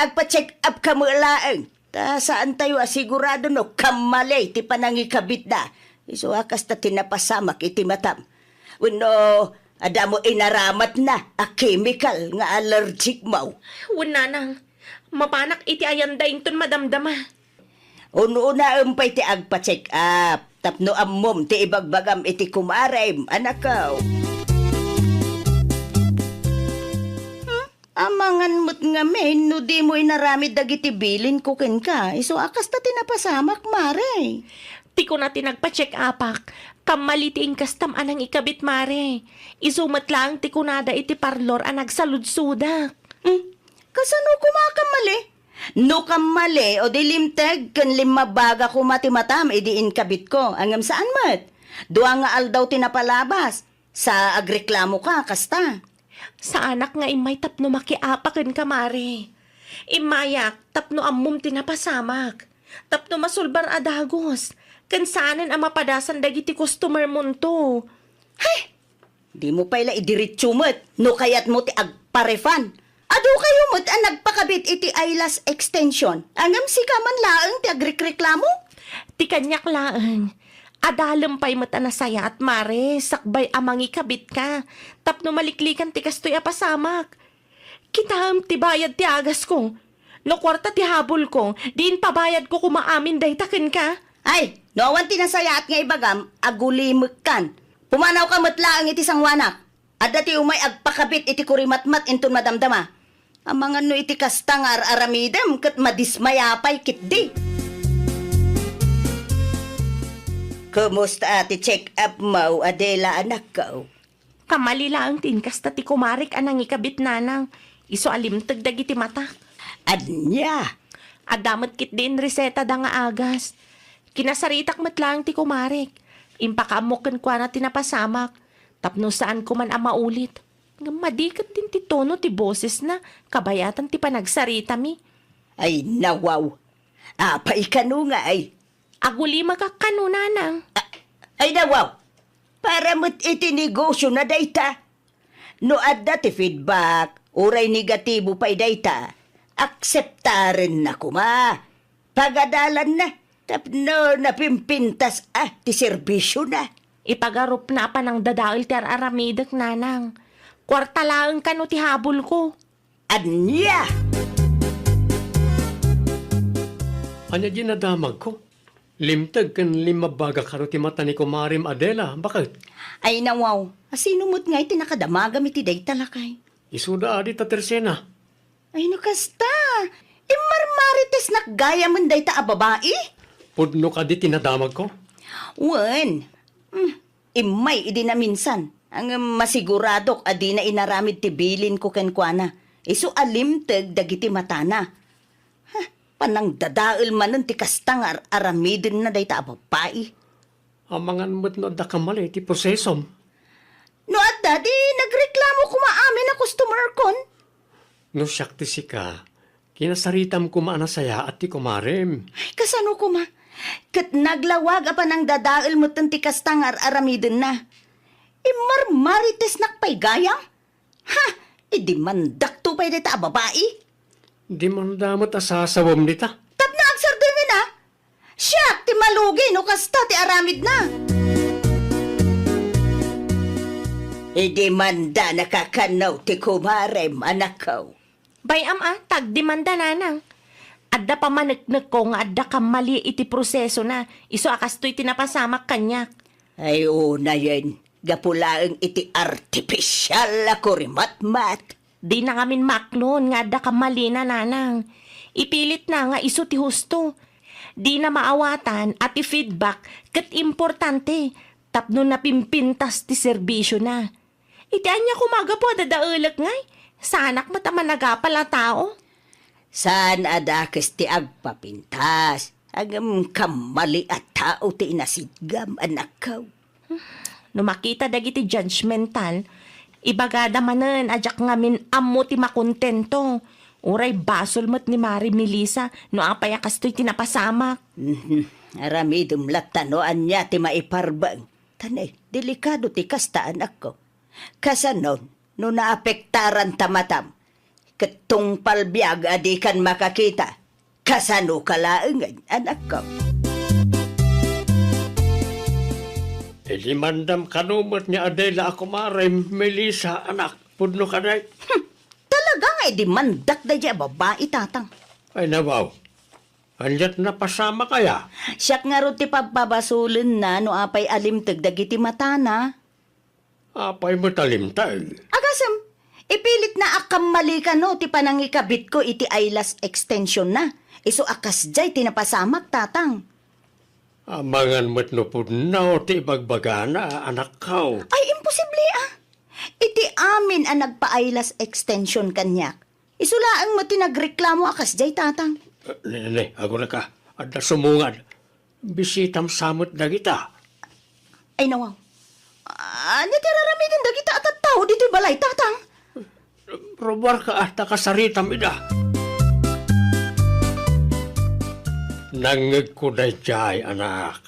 Agpa-check up ka mo laeng. Ta saan tayo asigurado no kamalay ti panangikabit na. Iso akas ta tinapasamak iti matam. Uno, ada mo inaramat na a chemical nga allergic mo. Wan, nanang. Mapanak iti ayandain ton madamdama. Uno na umpay ti agpa-check up. Tapno ammom ti ibagbagam iti kumarem, anak ko. Amangan mo't nga men, no di mo inaramid dagiti bilin ko ken ka. Iso akas ta tinapasamak, mare. Ti ko na tinagpa-check apak. Kamaliting kastam anang ikabit, Mare. Isumat lang ti kunada iti parlor anag saludsudak. Kasano kumakamali? No kamali o di limteg kan limabaga ko matimatam idiin kabit ko. Angam saan mat? Dua nga aldaw tinapalabas. Sa agreklamo ka, kasta. Sa anak nga imay tapno makiapakin ka, Mare. Imayak, tapno ammum tinapasamak. Tapno masulbar adagos. Kansanan ang mapadasan dagiti customer mo to. Di mo pala idiritsumot. No kayat mo ti agparefan. Ado kayo mo't ang nagpakabit iti eyelash extension. Angam si kaman laang ti agreklamo? Ti kanyak laeng. Adalam pa'y mata na saya at Mare, sakbay amang ikabit ka. Tapno maliklikan ti kastoy apasamak. Kita ti bayad ti agas ko. No kwarta ti habol ko, diin pabayad ko kumaamin dahi takin ka. Ay, no awan tinasaya at nga ibagam, agulimik kan. Pumanaw ka matlaang iti sangwanak. At dati umay agpakabit iti kurimatmat inton madamdama. Ang mga no iti kastangar aramidem kat madismayapay kitdi. Kumusta ati check up mo, Adela anak ko? Kamali lang tinkas ti kumarik anang ikabit nanang. Iso alimtag dagiti mata. Adnya. Adamat kit din reseta da nga agas. Kinasaritak matlang ti kumarik. Impakamokan kwa na tinapasamak. Tapno saan ko man ang maulit. Nga madikat din ti tono ti boses na. Kabayatan ti panagsarita mi. Ay nawaw. Apay ka no nga ay. Aguli makakano nanang. Ay nawaw. Para mo't itinegosyo na dayta. No adda ti feedback, uray negatibo pa'y dayta. Akseptaren na kuma. Pagadalan na. Tapno napimpintas ti serbisyo na. Ipagarup na pa ng dadail ti aramidak nanang. Kwarta lang ka no ti habol ko. Anya! Anya ginadamag ko? Limtag kan limabaga karo ti mata ni Kumarim Adela, bakit? Ay nawaw, asino mo't nga iti nakadamagam iti day talakay. Isuda adi ta tersena. Ay no kasta, imarmarites nakgaya man day ta a babae. Pudno ka di tinadamag ko? Wen, imay idi na minsan. Ang masiguradok adi na inaramid ti bilin ko kenkwana. Isu alimteg dagiti matana. Ha, panang dadael manen ti kastang aramidin na day ta babae. Amangan mo't no da kamali ti prosesom. No at dadi, nagreklamo kumaamin na customer kon. No siyak ti sika, kinasaritam ko maanasaya at ti kumarem. Ay, kasano ko ma? Kat naglawag apa ng dadael mo ti kastang aramidin na. Imarmarites nakpay gayang? Ha, idi mandak to pa'y dita babae. Di man damot asasawam nita. Tap na agsar din na. Siyak, ti malugi no kasta ti aramid na. Idi manda nakakanaw ti kumarem, anak ko. Bayam tagdemanda nanang. Adda pa managnag ko nga adda ka mali iti proseso na. Iso akastoy tinapasamak kanyak. Ay, una yan. Gapulaang iti artificial ako rimat-mat. Di na ngamin maklon nga adda ka mali na nanang. Ipilit na nga iso ti husto. Di na maawatan at i-feedback kat importante. Tapno na pimpintas ti serbisyo na. Iti anya kumaga po dadaulag ngay. Sanak mataman nagapala tao. Saan adakes ti agpapintas? Agam kamali at tao ti inasidgam, anak ko. No makita dagiti judgmental, ibagada manen ajak ngamin ammo ti makontento. Uray basol mo't ni Mari Melissa no apay akastoy tinapasamak. Aramidum latanoan niya ti maiparbang. Tanay, delikado ti kasta, anak ko. Kasanon, no naapektaran tamatam. Ketong palbiag adi kan makakita. Kasano kalaengan, anak ko. Mandam kanumot niya Adela ako marem, Melissa, anak, pudno ka day. Talaga nga, di mandak da dya babae tatang. Ay nabaw, anjat na pasama kaya. Siyak nga ro ti pagbabasulin na no apay alimtag dagiti matana. Apay mo talimtag. Agasam, ipilit na akam mali ka no, ti panangikabit ko iti eyelash extension na. Iso akas jay tinapasamak tatang. Amangan mo't no pudno, ti bagbagana, anak ko. Ay, imposible Iti amin ang nagpa-eyelash extension kanyak. Isulaang mo tinagreklamo akas jay tatang. Nene, ako na ka, at nasumungad. Bisitam samot na kita. Ay nawaw. Natiraramitin dagita at tao dito'y balay tatang. Robar ka at nakasaritam ida. Nangag ko na jay, anak.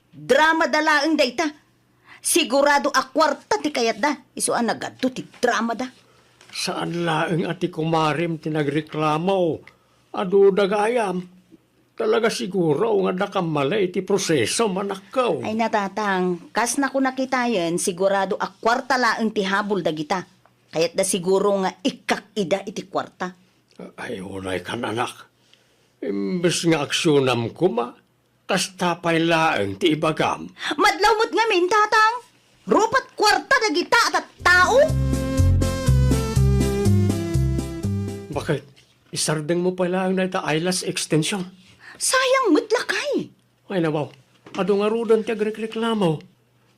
Drama dalaang dayta. Sigurado akwarta ti kayat da. Isuan nagadto ti drama da. Saan laeng ati kumarim tinagreklamo? Adu dagayam. Talaga siguro nga nakamalay ti proseso manak ko. Ay natatang, kas na ko nakitayan, sigurado akwarta laang ti habol dagita. Kayat da siguro nga ikak ida iti kwarta. Ay, unay kan anak. Imbes nga aksjonam ko ma, kastapay laeng ti ibagam. Madlaw mo't ngamin, tatang. Rupat kwarta dagita at tao. Bakit? Isardeng mo pala ang naita eyelash extension. Sayang mo't lakay. Ay nabaw, ado nga rudan ti agreklamo.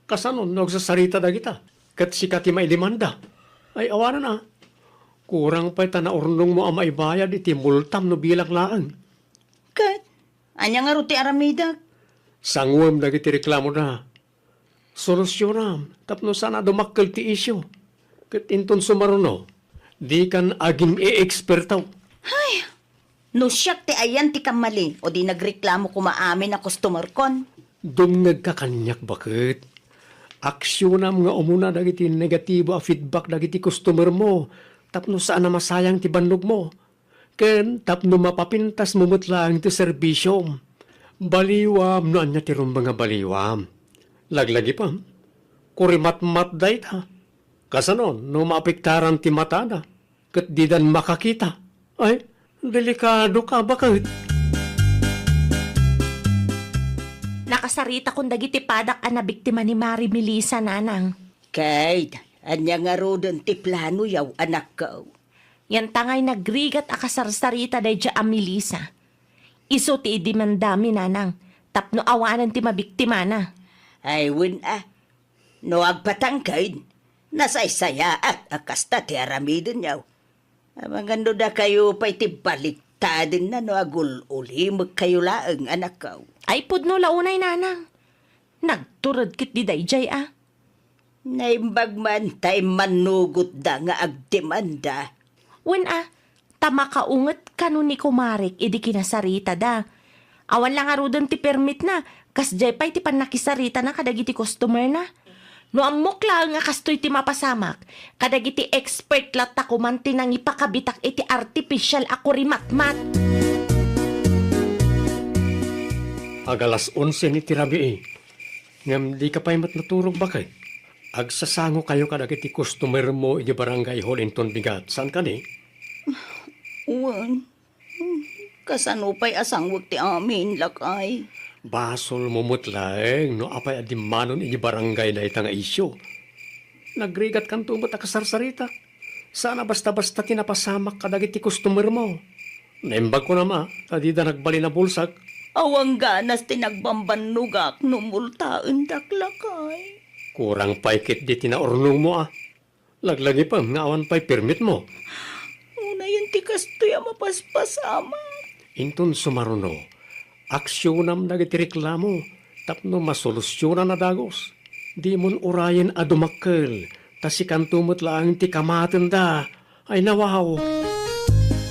Kasanon, nagsasarita da kita. Kat si kati maidimanda. Ay awanan na. Kurang pa'y tanaurnong mo ang maibayad iti multam no bilang laang. Kat, anya nga ruti aramida. Sangwam na iti reklamo na. Solusyonam, tapno sana dumakkel ti isyo. Kat inton sumaruno, di kan aging e-ekspertaw. No siyak ti ayan ti kamali o di nagreklamo kumaamin na customer kon. Dumngag ka kanyak bakit? Aksyonam nga umuna dagiti negatibo a feedback dagiti customer mo. Tapno saan na masayang ti bandog mo. Ken tapno mapapintas mo mutlang ti serbisyo. Baliwam no anya ti mga baliwam. Laglagi pa. Kurimat-mat dayt ha. Kasanon no maapektaran ti mata na. Kat di dan makakita. Ay, delikado ka bakit? Nakasarita kong dagiti padak na biktima ni Mari Melissa nanang. Kate, anya nga rodon ti plano yaw anak ko. Yan tangay nagrigat akasarsarita day dya ang Melissa. Iso ti idimandami nanang. Tapno awanan ti mabiktima na. Ay win no agpatangkaid, nasaysaya at akasta ti aramidin yaw. Magando da kayo pa iti baliktadin na no agul uli magkayo laeng anak ko. Ay pudno launay nanang. Nagturad kit di dayjay ah. Naimbag man tay manugot da nga agdemanda. Wen tama kaunget kanu ni kumarik idi kinasarita da. Awan lang arudan ti permit na, kas jay pa iti panakisarita na kadagiti customer na. No amok lang nga kastoy ti mapasamak, kadagiti expert lat takuman ti nang ipakabitak iti artificial ako rimatmat. Agalas 11 ni tirabi eh. Ngam di ka pa'y matnaturog ba kay? Agsasango kayo kadagiti customer mo iti barangay Holinton Bigat. Saan ka ni? Uwan, kasano pa'y asangwag ti amin lakay. Basol mo mutlaeng no apay adimanon iti barangay na itang isyo. Nagrigat kan tumot akasarsarita. Sana basta-basta tinapasamak kadagiti customer mo. Naimbag ko nama, tadida nagbali na bulsak. Awang ganas tinagbambanugak numultaan daklakay. Kurang paikit di tinaurnong mo ah. Laglagi pa, nga awan pa'y permit mo. Una yun ti kastoy mapaspasama. Intun sumaruno, aksiyonam dagiti reklamo, tapno masolusyonan na dagos. Di mon urayan adumakkel, tasikan tumot lang ti kamaten da. Ay nawaw.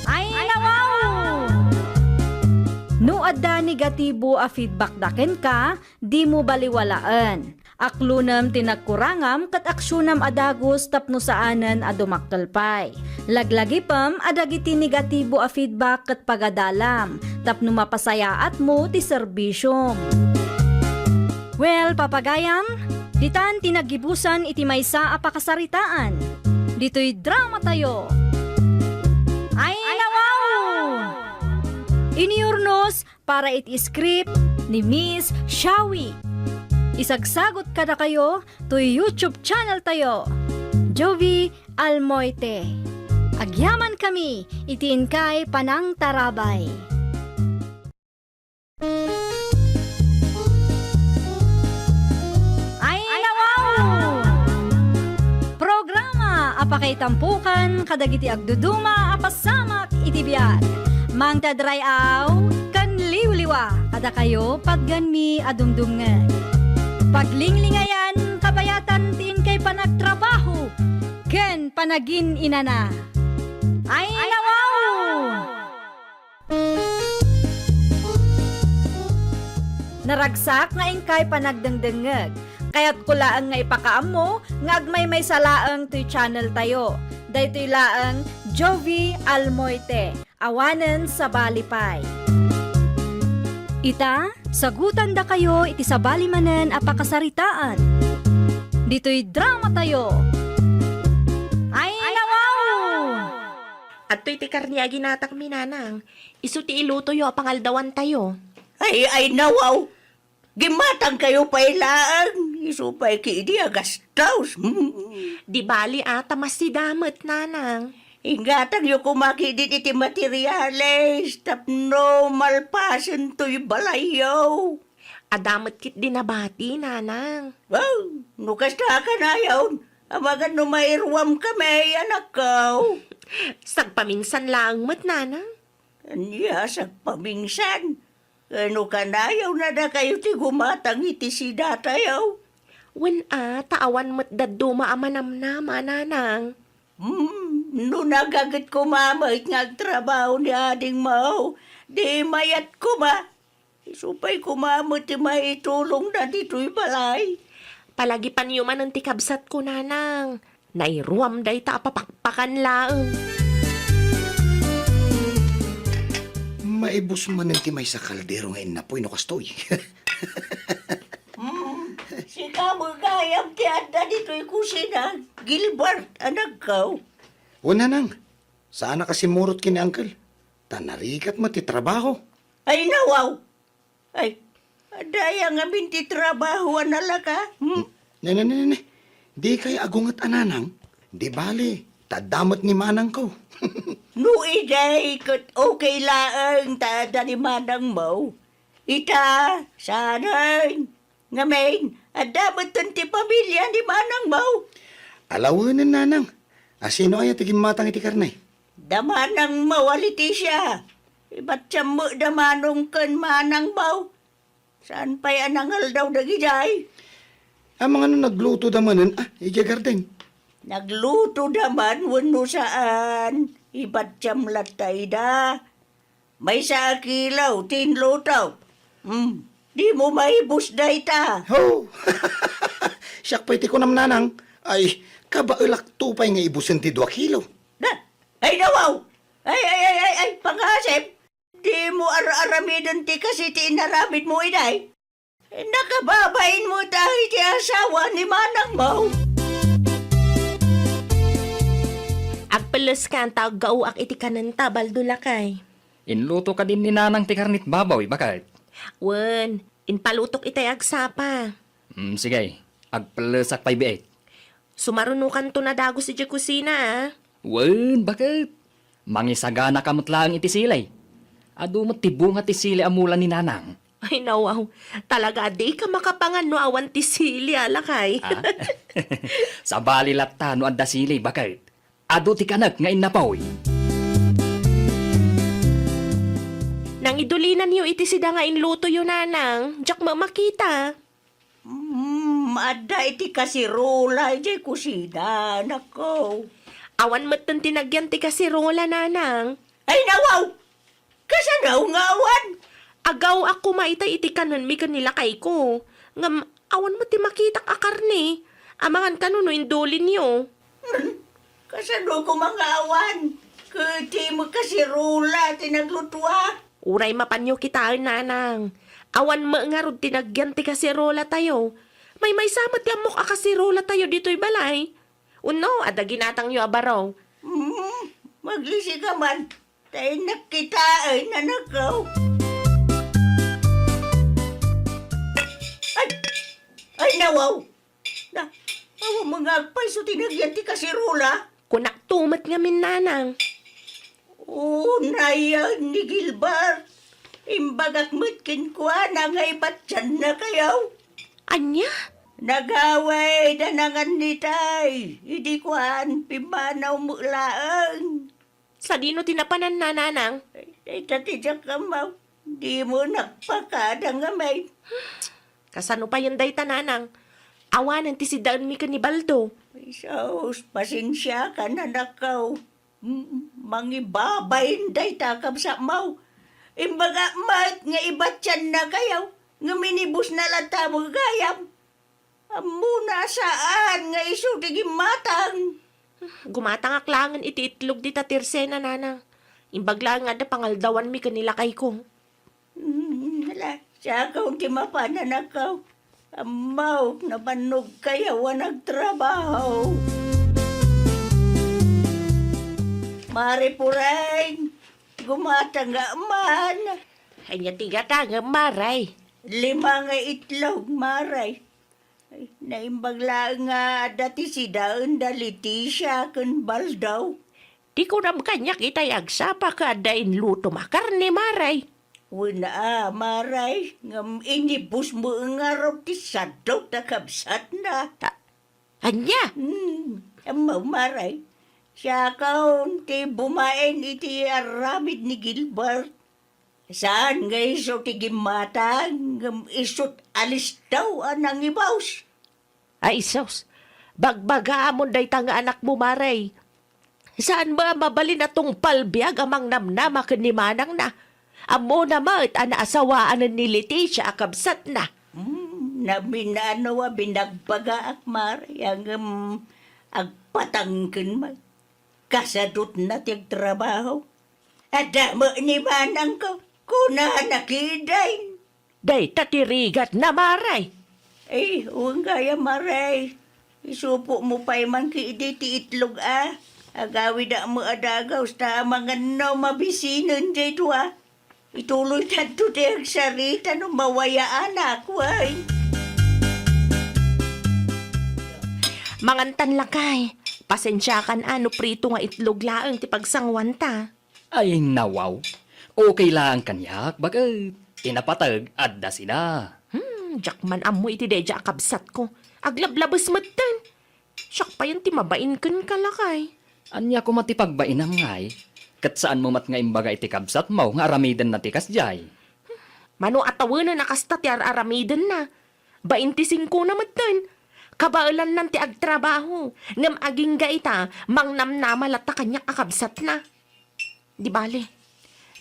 Ay, nawaw! No adda negatibo a feedback daken ka, di mo baliwalaan. Aklunam tinagkurangam kat aksyonam adagos tapno saanan adumakkelpay. Laglagi pam adagiti negatibo a feedback kat pagadalam, tapno mapasayaat mo ti serbisyom. Well, papagayam, ditan tinagibusan iti maysa a pakasaritaan. Dito'y drama tayo. Ay, nawaw! Iniurnos para iti script ni Miss Shawi. Isagsagot kada kayo to YouTube channel tayo, Jovi Almoite. Agyaman kami, itiin kay Panang Tarabay. Ay, nawaw! Programa apakay tampukan kadagiti agduduma apasamak itibiyat. Mang tadrayaw kan liwliwa kada kayo pagganmi adumdumngan. Paglinglingayan kabayatan tin kay panagtrabaho ken panagin inana. Ay, nawaw! Naragsak nga ingkay panagdengdengeg. Kaya't kulaan nga ipakaam mo, nga agmay may salaang to'y channel tayo. Daytoy laang Jovi Almoite, awanen sa balipay. Ita, sagutan da kayo iti sabali manen apakasaritaan. Dito'y drama tayo. Ay, nawaw! At to'y ti karniagi natak minanang, iso ti iluto yo pangaldawan tayo. Ay nawaw. Gimatang kayo pa ilaan. Isupay ki idi agastaws. Di bali ata masidamet nanang. Ingatang yung kumakidit iti materyales, tapno malpasan to'y balayaw. Adamet kit dinabati nanang. Wow, nukas ka na yawn. Amagan no mairwam kami, anak ko. Sagpaminsan lang met nanang. Anya, sagpaminsan. Ano ka na yaw na da kayo ti gumatang iti sida tayo. Wen taawan met daduma amanamnama nanang. No nagagat ko mamait ngagtrabaho ni ading mau, di mayat ko ma. Isupay ko mamait ti maitulong na dito'y balay. Palagi panyuman ang tikabsat ko nanang. Nairuam day ta apapakpakan laeng. Maibos man ti may sa kaldero ngayon na po'y nakastoy. Si kamagayam ti anda dito'y kusina. Gilbert, anak ko. Una nang, saan na kasi murot kini Uncle? Tanarikat mo ti trabaho. Ay nawaw. Ay, adaya nga binti trabaho anala ka. Ne. Di kay agungat ananang. Di bali, tadamot ni manang ko. No iday, kat okay laang tada ni manang mo. Ita, sanay, ngamin, at dapat ti pamilya ni manang mo. Alawanan nanang. Asino kaya tigim matang iti karnay? Damanang mawaliti siya. Iba't siya mo damanong kan manang baw. Saan pa'y anangal daw dagijay? Ang mga nagluto damanan, iya gardeng. Nagluto daman wano saan. Iba't siyam latay da. May sa kilaw, tinlutaw. Di mo maibus day ta. Ho! Siyak pa'y ti ko namnanang. Ay, kabailak tupay nga ibusin ti 2 kilo. Da, ay nawaw! Ay, pangasip! Di mo aramidon ti kasi ti inaramid mo inay. Nakababain mo tayo ti asawa ni Manang mo. Agpeles ka ang tawag gauak iti kananta, baldulakay. Inluto ka din ni nanang ti karnit babaw, bakit? Wen, inpalutok itay agsapa. Sige, agpalasak pa'y biit. Sumarunukan to na dago si di kusina, ah. Wen, bakit? Mangisagana kamot lang iti silay. Ado mo tibunga ti silay amulan ni nanang. Ay, nawaw. Talaga, di ka makapangan no awan ti sili, alakay. Sa bali latta no adda silay, bakit? Ado ti kanak nga inapaw. Nang idulinan niyo iti sida nga inluto yun, nanang. Diyak makita. Ada iti kasirula iti kusina, nako. Awan mo't tang tinagyan ti kasirola, nanang. Ay nawaw! Kasanaw nga awan! Agaw ako maitay iti kanon mi kanila kay ko. Ngam, awan mo ti makitak akarni. Amangan kanuno indulin niyo. Kasano ko mga awan? Kuti mo kasirula tinaglutwa. Uray mapanyo kita, nanang. Awan mo nga rod tinagyan ti kasirola tayo. May samat ti amok a kasirola tayo dito'y balay. Uno, ada ginatang nyo abaraw. Maglisi ka man. Tayo nakitaan na nakaw. Ay nawaw! Awa mga agpay so tinagyan ti kasirula. Kunak tumat nga min, nanang. Nayan ni Gilbert. Imbagak matkin ko na nga iba't dyan na kayaw. Anya? Nagaway danangan ni tay. Hindi ko pimanaw mo laang. Sa dino tinapanan na, nanang? Ay tatidyak ka maw. Di mo nakpakada nga may. Kasano pa yung dayta, nanang? Awanan ti si Daan mi ni Baldo. Ay saus, pasensya ka na nakaw. Mangibabayin day takab sa maw. Imbaga mat nga iba't yan na kayaw. Nga minibus na lata mo gayam. Amuna saan nga iso tigim matang. Gumatang aklangan iti itlog di tatirsena, nanang. Imbagla nga da pangaldawan mi kanila kay ko. Hala, siya kaw ti mapananakaw. Amaw, nabanog kayaw nagtrabaho. Mari pureng, gumatang nga man. Anya tiga nga maray. 5 nga itlog, maray. Ay, naimbagla nga dati si Daon daliti siya kan baldaw. Di ko ram kanya kita yagsapa ka dain luto makarne, maray. Wala, maray. Ngam inibus mo nga raw ti sadok na kabsat na. Anya? Amaw, maray. Siya kaon ti bumain iti aramid ni Gilbert. Saan nga iso ti gimatang, ngam isot alis daw anang ibaws. Ay, sos. Bagbaga mo day tanga anak mo, maray. Saan ba mabalin na tong palbiag amang namnama ni manang na? Amo na mat, asawaan ni Leticia akabsat na. Naminanawa binagbaga ak maray, ang agpatangkin man. Kasadot na tiyag trabaho. Adamo ni manang ko, kuna nakiday. Day tatirigat na, maray. Eh, huwag kaya maray. Isupo mo pa man ki ti itlog Agawi da mo adagaw sa mga no mabisinan dito Ituloy tanto ti agsarita no mawaya anak way. Mangantan lakay. Pasensya kan prito nga itlog laang ti pagsangwanta. Ay, nawaw. Okay lang kanyak, bakit? Tinapatag, adda sila. Jakman amo iti deja akabsat ko. Aglablabas matan. Siyak pa yan ti mabain kan kalakay. Anya ko matipagbainam ngay. Kat saan mo mat nga imbaga iti kabsat mo nga aramidan na tikas jay. Mano atawanan na kasta ti aramiden na. 25 na matan. Kabailan nan ti agtrabaho. Ngam aging gaita, mangnamnamalat ta kanya akabsat na. Di bale,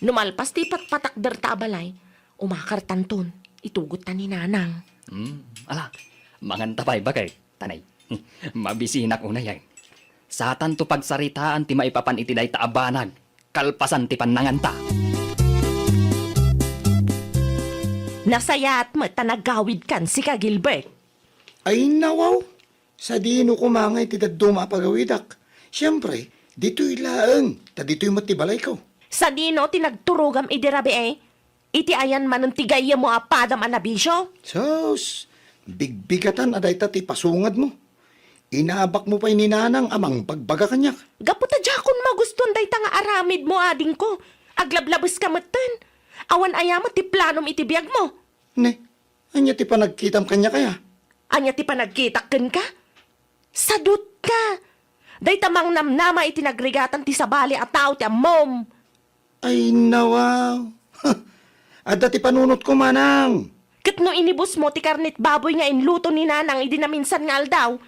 numalpas ti patpatakder ta balay, umakar tanton, itugot ta ni nanang. Ala, mangantapay ba kay tanay? Mabisinak una yan. Satan to pagsaritaan ti maipapan iti day taabanag, kalpasan ti pananganta. Nasaya at mata nagawid kan si ka Gilbert. Ay nawaw, sa dino kumangay ti daduma pagawidak. Siyempre, dito'y laeng, ta dito'y matibalay ko. Sa dino tinagturugam idirabi iti ayan man ang tigaya mo apadam anabisyo. Sos, bigbigatan aday ta ti pasungad mo. Inabak mo pa'y ninanang amang pagbaga kanyak. Gaputa jakon maguston day nga aramid mo ading ko. Aglablabas ka matan. Awan ayamat ti planom iti biyag mo. Ne, anya ti panagkitam kanya kaya? Anya ti panagkitakken ka? Sadut ka. Day tamang namnama iti nagrigatan ti sabali at tao ti amom. Ay nawaw. Adda ti panunot ko manang. Kat no inibus mo ti karnit baboy nga inluto ni nanang idi na minsan nga aldaw.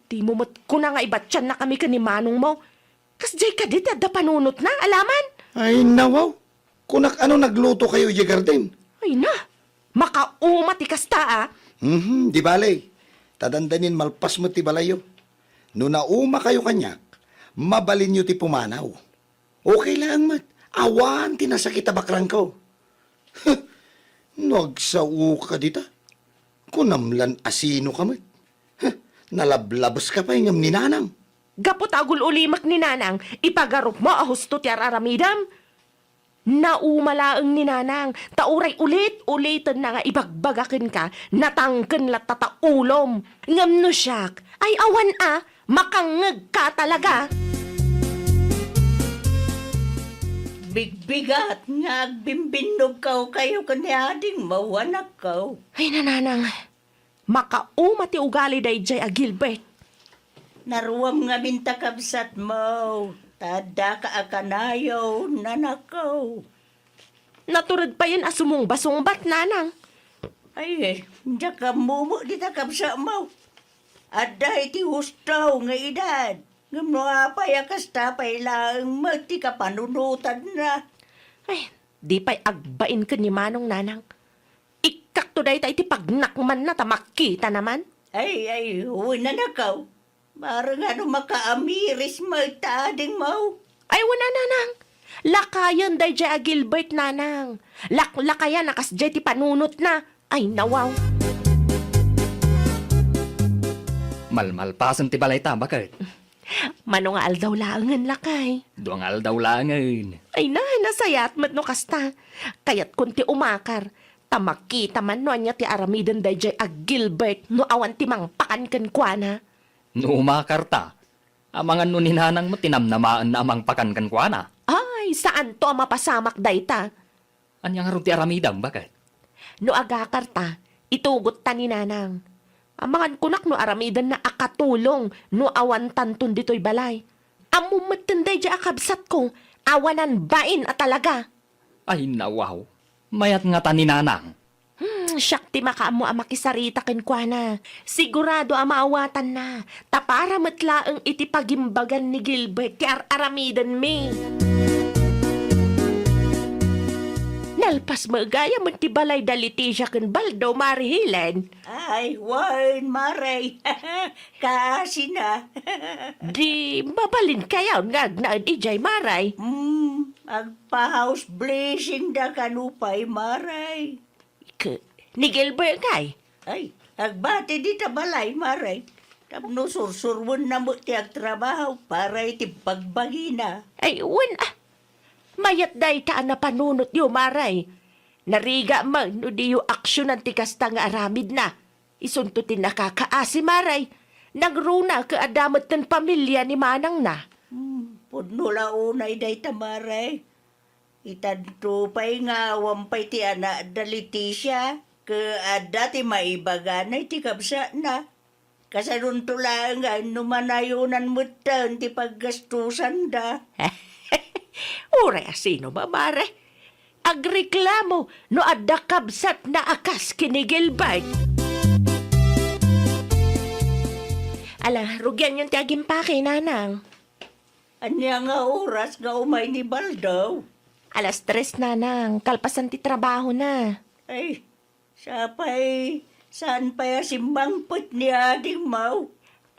Di mo mat ko na nga ibatyan na kami ni manong mo. Kas jay ka dit adda panunot na, alaman? Ay nawaw. Kunak ano nagluto kayo, Garden? Ay na, makauma ti kasta Di bale. Tadandanin malpas mo ti balayo. No nauma kayo kanyak, mabalin nyo ti pumanaw. Okay lang mat. Awan ti nasakit bakrang ko. Nagsao ka dita. Kunamlan asino ka mat. Nalablabas ka pa ingam ni nanang. Gapot agul ulimak ni nanang, ipagarup mo ahusto ti araramidam. Naumalaang ni nanang, tauray ulit-ulitan na nga ibagbagakin ka, natangken lat tataulom. Ngam no siyak, ay awan makangeg ka talaga. Bigbigat nga agbimbindog kaw kayo kanyading mawanak kaw. Ay nananang, makauma ti ugali day jay Gilbert. Naruwam nga mintakabsat mo. Tada ka akanayaw nanakaw. Naturad pa yan asumong basungbat nanang. Ay, hindi ka mumo di takabsa mo. Ada iti hustaw nga edad. Ngam no apay akasta pay lang magti ka panunutan na. Ay, di pa'y agbain ka ni manong nanang. Ikak to day tayo iti pagnakman na tamakita naman. Ay, huwag na nakaw. Parang ano makaamiris magtading mo. Ay, wala nanang. Lakayan day jay Gilbert nanang. Lakayan nakas jay ti panunot na. Ay, nawaw. Malmalpasan ti balay ta, bakit? Mano nga aldaw laangan lakay. Duangal daw langan. Ay na, nasayat mat no kasta. Kayat kunti umakar. Tamakita man no anya ti aramidan day jay Gilbert no awan ti mangpakan ken kuana. No umakarta, amangan no ninanang mo tinamnamaan na amang pakankan kwa na. Ay, saan to ang mapasamak dayta? Anyang ti aramidam, bakit? No agakarta, itugot ta ni nanang. Amangan kunak no aramidan na akatulong no awan tantun dito'y balay. Amumatan day dya akabsat ko, awanan bain at talaga. Ay nawaw, mayat nga ta ninanang. Siyak ti makaamo ang makisarita ken kuana. Sigurado ang maawatan na. Tapara matlaang iti pagimbagan ni Gilbert ti aramidan mi. Nalpas magaya man ti balay daliti siya ken baldo marihilen. Ay, wine, maray. Kasi na. Di mabalin kayaw nga agnaad ijay maray. Agpa-house blazing da kanupay, maray. Ni Gilbert kay. Ay, agbati di tabalay, maray. Tapno sursurwon na mo ti agtrabaho para iti pagbagi na. Ay, mayat day ta na panunot yo, maray. Nariga man, no di yo aksyon ang tikasta nga aramid na. Isuntutin nakakaasi, maray. Nagruna ka adamat ng pamilya ni Manang na. Pudno launay day tamaray. Itadto pa'y nga wampay ti anak da Leticia. Ka dati maibaganay ti kabsa na. Kasaron tulangan, numanayunan mo tan, ti paggastusan da. Uray, sino ba, mare? Agreklamo no adda kabsat na akas kini Gilbert. Ala, rugyan yung tiagimpake, nanang. Anya nga oras nga umay ni Baldaw. Alas 3, nanang. Kalpasan ti trabaho na. Ay, saan pa ya simbangpot ni ading mau?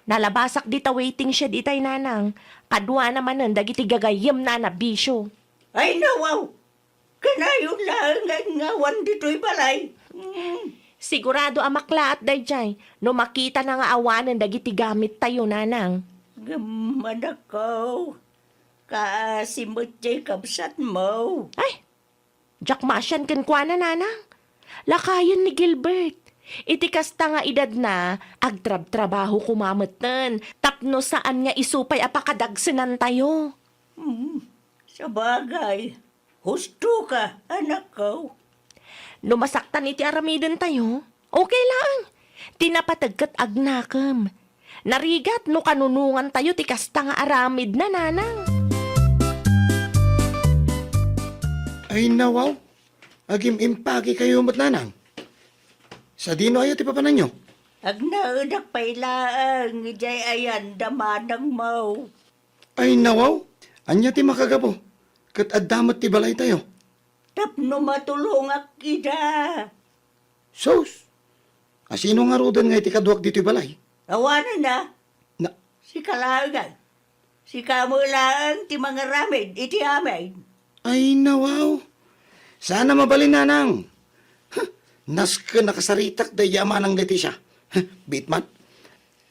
Nalabasak dita waiting siya ditay, nanang. Kadwa naman nun, dagiti gagayem na nabisyo. Ay, nawaw! Kanayon lang ang ngawan dito'y balay. Sigurado amakla at dayjay, no makita na nga awanan dagiti gamit tayo, nanang. Gamanak ko. Kaasimot jay kabsat mo. Ay, Jack Masyan kan kwa na, nanang. Lakayon ni Gilbert. Iti kasta nga edad na, agtrab-trabaho kumamatan, tapno saan nga isupay apakadagsinan tayo. Sa bagay, husto ka, anak ko. Numasaktan iti aramiden tayo, okay lang. Tinapatagkat agnakam. Narigat no kanunungan tayo ti kasta nga aramid na, nanang. Ay nawaw, agim impagi kayo matnanang. Sa dino ayo ti papanan nyo? Agnaudak pailaang, jay ayan damanang mau. Ay nawaw, anya ti makagapo. Kat addamat ti balay tayo. Tapno matulong akida. Sos, asino nga rodan nga iti kaduak dito'y balay? Awanan na, Na, si Kalangan. Si Kamulang ti mga ramid, iti amin. ay nawaw. Sana mabalin nanang. Nas ka nakasaritak da yamanang Leticia. Bitman.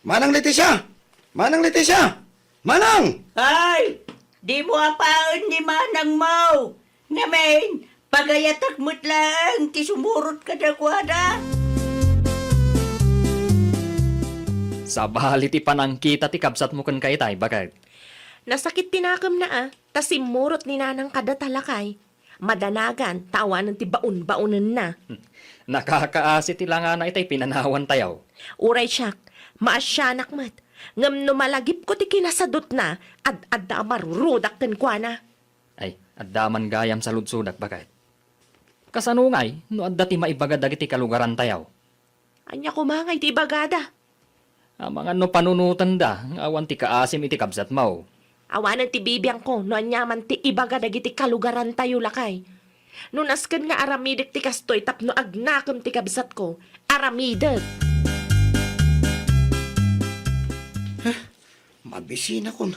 Manang Leticia! Manang Leticia! Manang! Ay, di mo apaon ni manang mau. Ngamen, pagayatak mo't lang, ti sumurot ka na kwada. Sa bahali ti panangkita ti kabsat mo kan kay tay, bakit? Nasakit tinakam na tasimurot ni nanang kada talakay. Madanagan, tawanan ti baun-baunan na. Nakakaasi ti lang na itay pinanawan tayaw. Uray siyak, maasyanak mat. Ngam no malagip ko ti kinasadot na, ad-adda marurudak kan kwa na. Ay, addaman gayam sa ludsudak, bakit? Kasanungay, no adda ti maibagad iti kalugaran tayaw. Anya kumangay ti bagada. Ang mga no panunutan da, ng awan ti kaasim iti kabsat mo. Awanan ti bibiyang ko, no anyaman ti ibaga dagiti kalugaran tayo lakay. No nasken nga aramidik ti kastoy tapno agnakam ti kabsat ko, aramidik. Mabisina kon.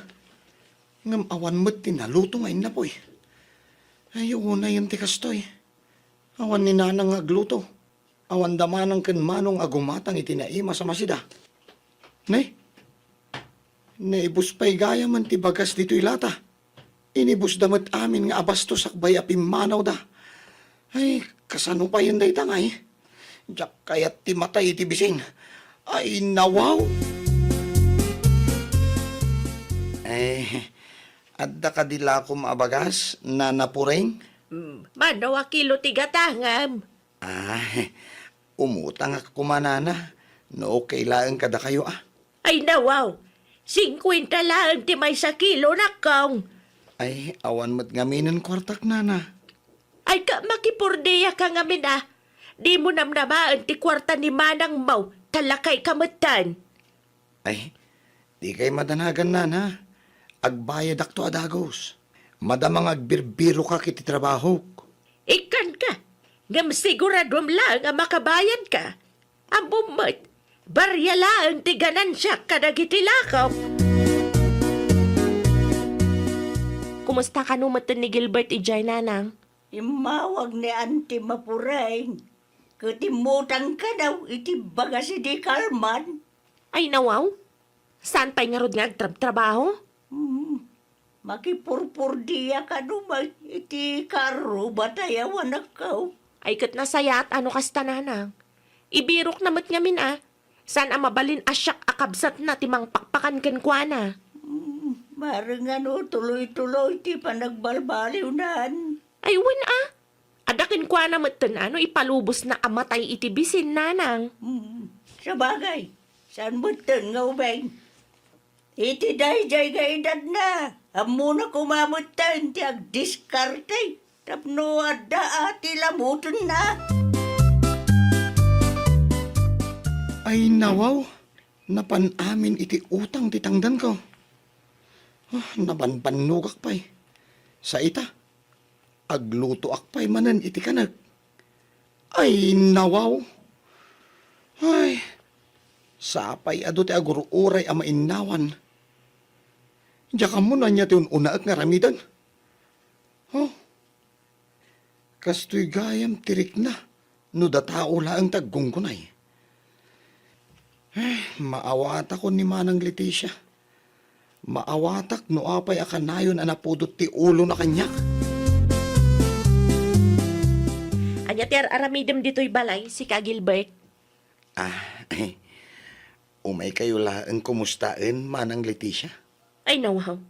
Ngam awan mo't tinaluto ngayon na po'y. Ayaw na yung tikastoy. Awan ni nanang agluto. Awan damanang ken manong agumatang itinaima sa masida. Nay, naibus pa'y gaya man ti bagas dito'y lata. Inibus damat amin nga abasto sakbay apimanaw da. Ay, kasano pa yun day tangay? Diyak kayat ti matay ti bising. Ay, nawaw! Eh, adda ka dila ko maabagas na napureng? Manawa kilo ti gatangam. Umutang ako kumanana. No, kailangan kada kayo Ay nawaw, 50 lang ti may sa kilo na kong. Ay, awan mo't ngaminan kwartak nana. Ay ka makipurdeya ka ngamin Di mo namnamaan ti kwarta ni Manang Mau, talakay kamatan. Ay, di kay madanagan nana. Agbayad akto adagos. Madamang agbirbiro ka kiti trabaho. Ikan ka, ngam siguradom lang ang makabayad ka. Ang bumot, barya lang ti ganansya kadagiti lakaw. Kumusta ka numatan ni Gilbert ijay, nanang? Imawag ni Auntie Mapureng. Kutimutang ka daw, iti baga si Di Kalman. Ay nawaw, saan pa'y nga rod nga agtrab-trabaho? Makipurpurdiya ka naman, iti karo batayawan ako. Ay kat nasayat ano kasta, nanang? Ibirok namat ngamin saan ang mabalin asyak akabsat na timang pakpakan kenkwana? Marang tuloy-tuloy ti panagbalbaliw nan. Ay win adakin kwa na matan ipalubos na amatay itibisin, nanang. Sa bagay, Saan mo nga ubeng? Iti day-jay nga edad na. Amo na kumamutan ti agdiskarte. Tapno adda ati lamuton na. Ay nawaw, napanamin iti utang ti tangdan ko. Nabanbanugak pa'y. Sa ita, agluto akpay manan iti kanag. Ay nawaw. Ay, sapay ado ti agururay ama inawan. Diya ka mo na niya ti unaak nga ramidan. Oh, kastoy gayam tirik na, no datao laang taggungkunay. Maawatak ko ni Manang Leticia. Maawatak no apay akanayon anapudot ti ulo na kanyak. Anya ti aramidem dito'y balay, si Ka Gilbert. Umay kayo laang kumustain, Manang Leticia. Ay nawaw.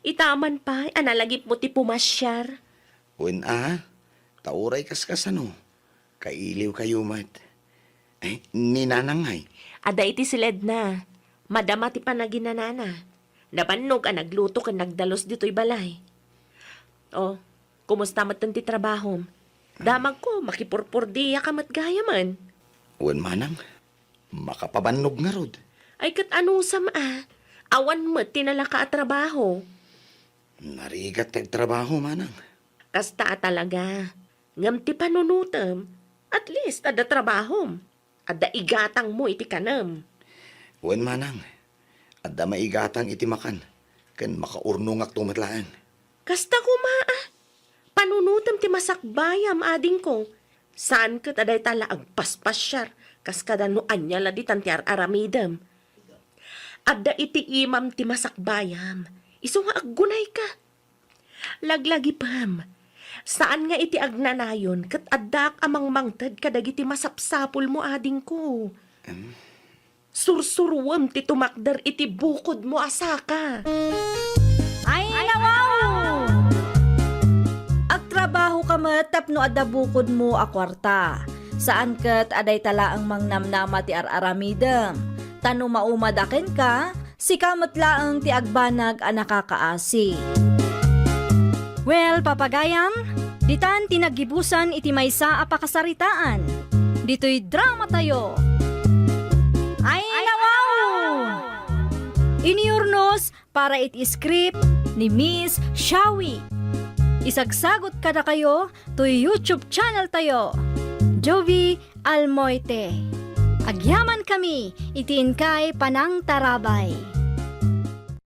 Itaman pa, analagip mo ti pumasyar. Tauray kaskas ano. Kailiw kayo mat. Ninanangay. Ada iti siled na. Madama ti panaginanana. Nabannog ang nagluto kan nagdalos dito'y balay. Oh, kumusta mat ti trabahom? Damag ko, makipurpurdiya ka mat gaya man. Manang, makapabannog nga rod. Ay kat ano awan mat tinala ka at trabaho. Narigat tag trabaho, Manang. Kasta talaga. Ngam ti panunutem. At least, ada trabahom. Ada igatang mo iti kanam. Manang, adda maigatang iti makan. Kan makaurnungak tumatlaan. Kasta kumaa. Panunutem ti masakbayam ading ko. Saan kat aday tala agpaspasyar. Kas kada no anya la di tantiar aramidem. Adda iti imam ti masakbayam. Iso nga aggunay ka. Laglagi pam. Saan nga iti agnanayon kat addak amang mangted kadagiti masapsapul mo ading ko. Sursurwam ti tumakder iti bukod mo asaka. Ay, nawaw! Agtrabaho ka matap no adda bukod mo a kwarta. Saan kat aday tala ang mangnamnama ti araramidem. Tano maumadaken ka, si kamot laang ti agbanag a nakakaasi. Well, papagayam, ditan tinagibusan iti maysa a pakasaritaan. Dito'y drama tayo. Ay, nawaw! Iniurnos para iti script ni Miss Shawi. Isagsagot ka na kayo to YouTube channel tayo. Jovi Almoite. Agyaman kami, itiin kay Panang Tarabay.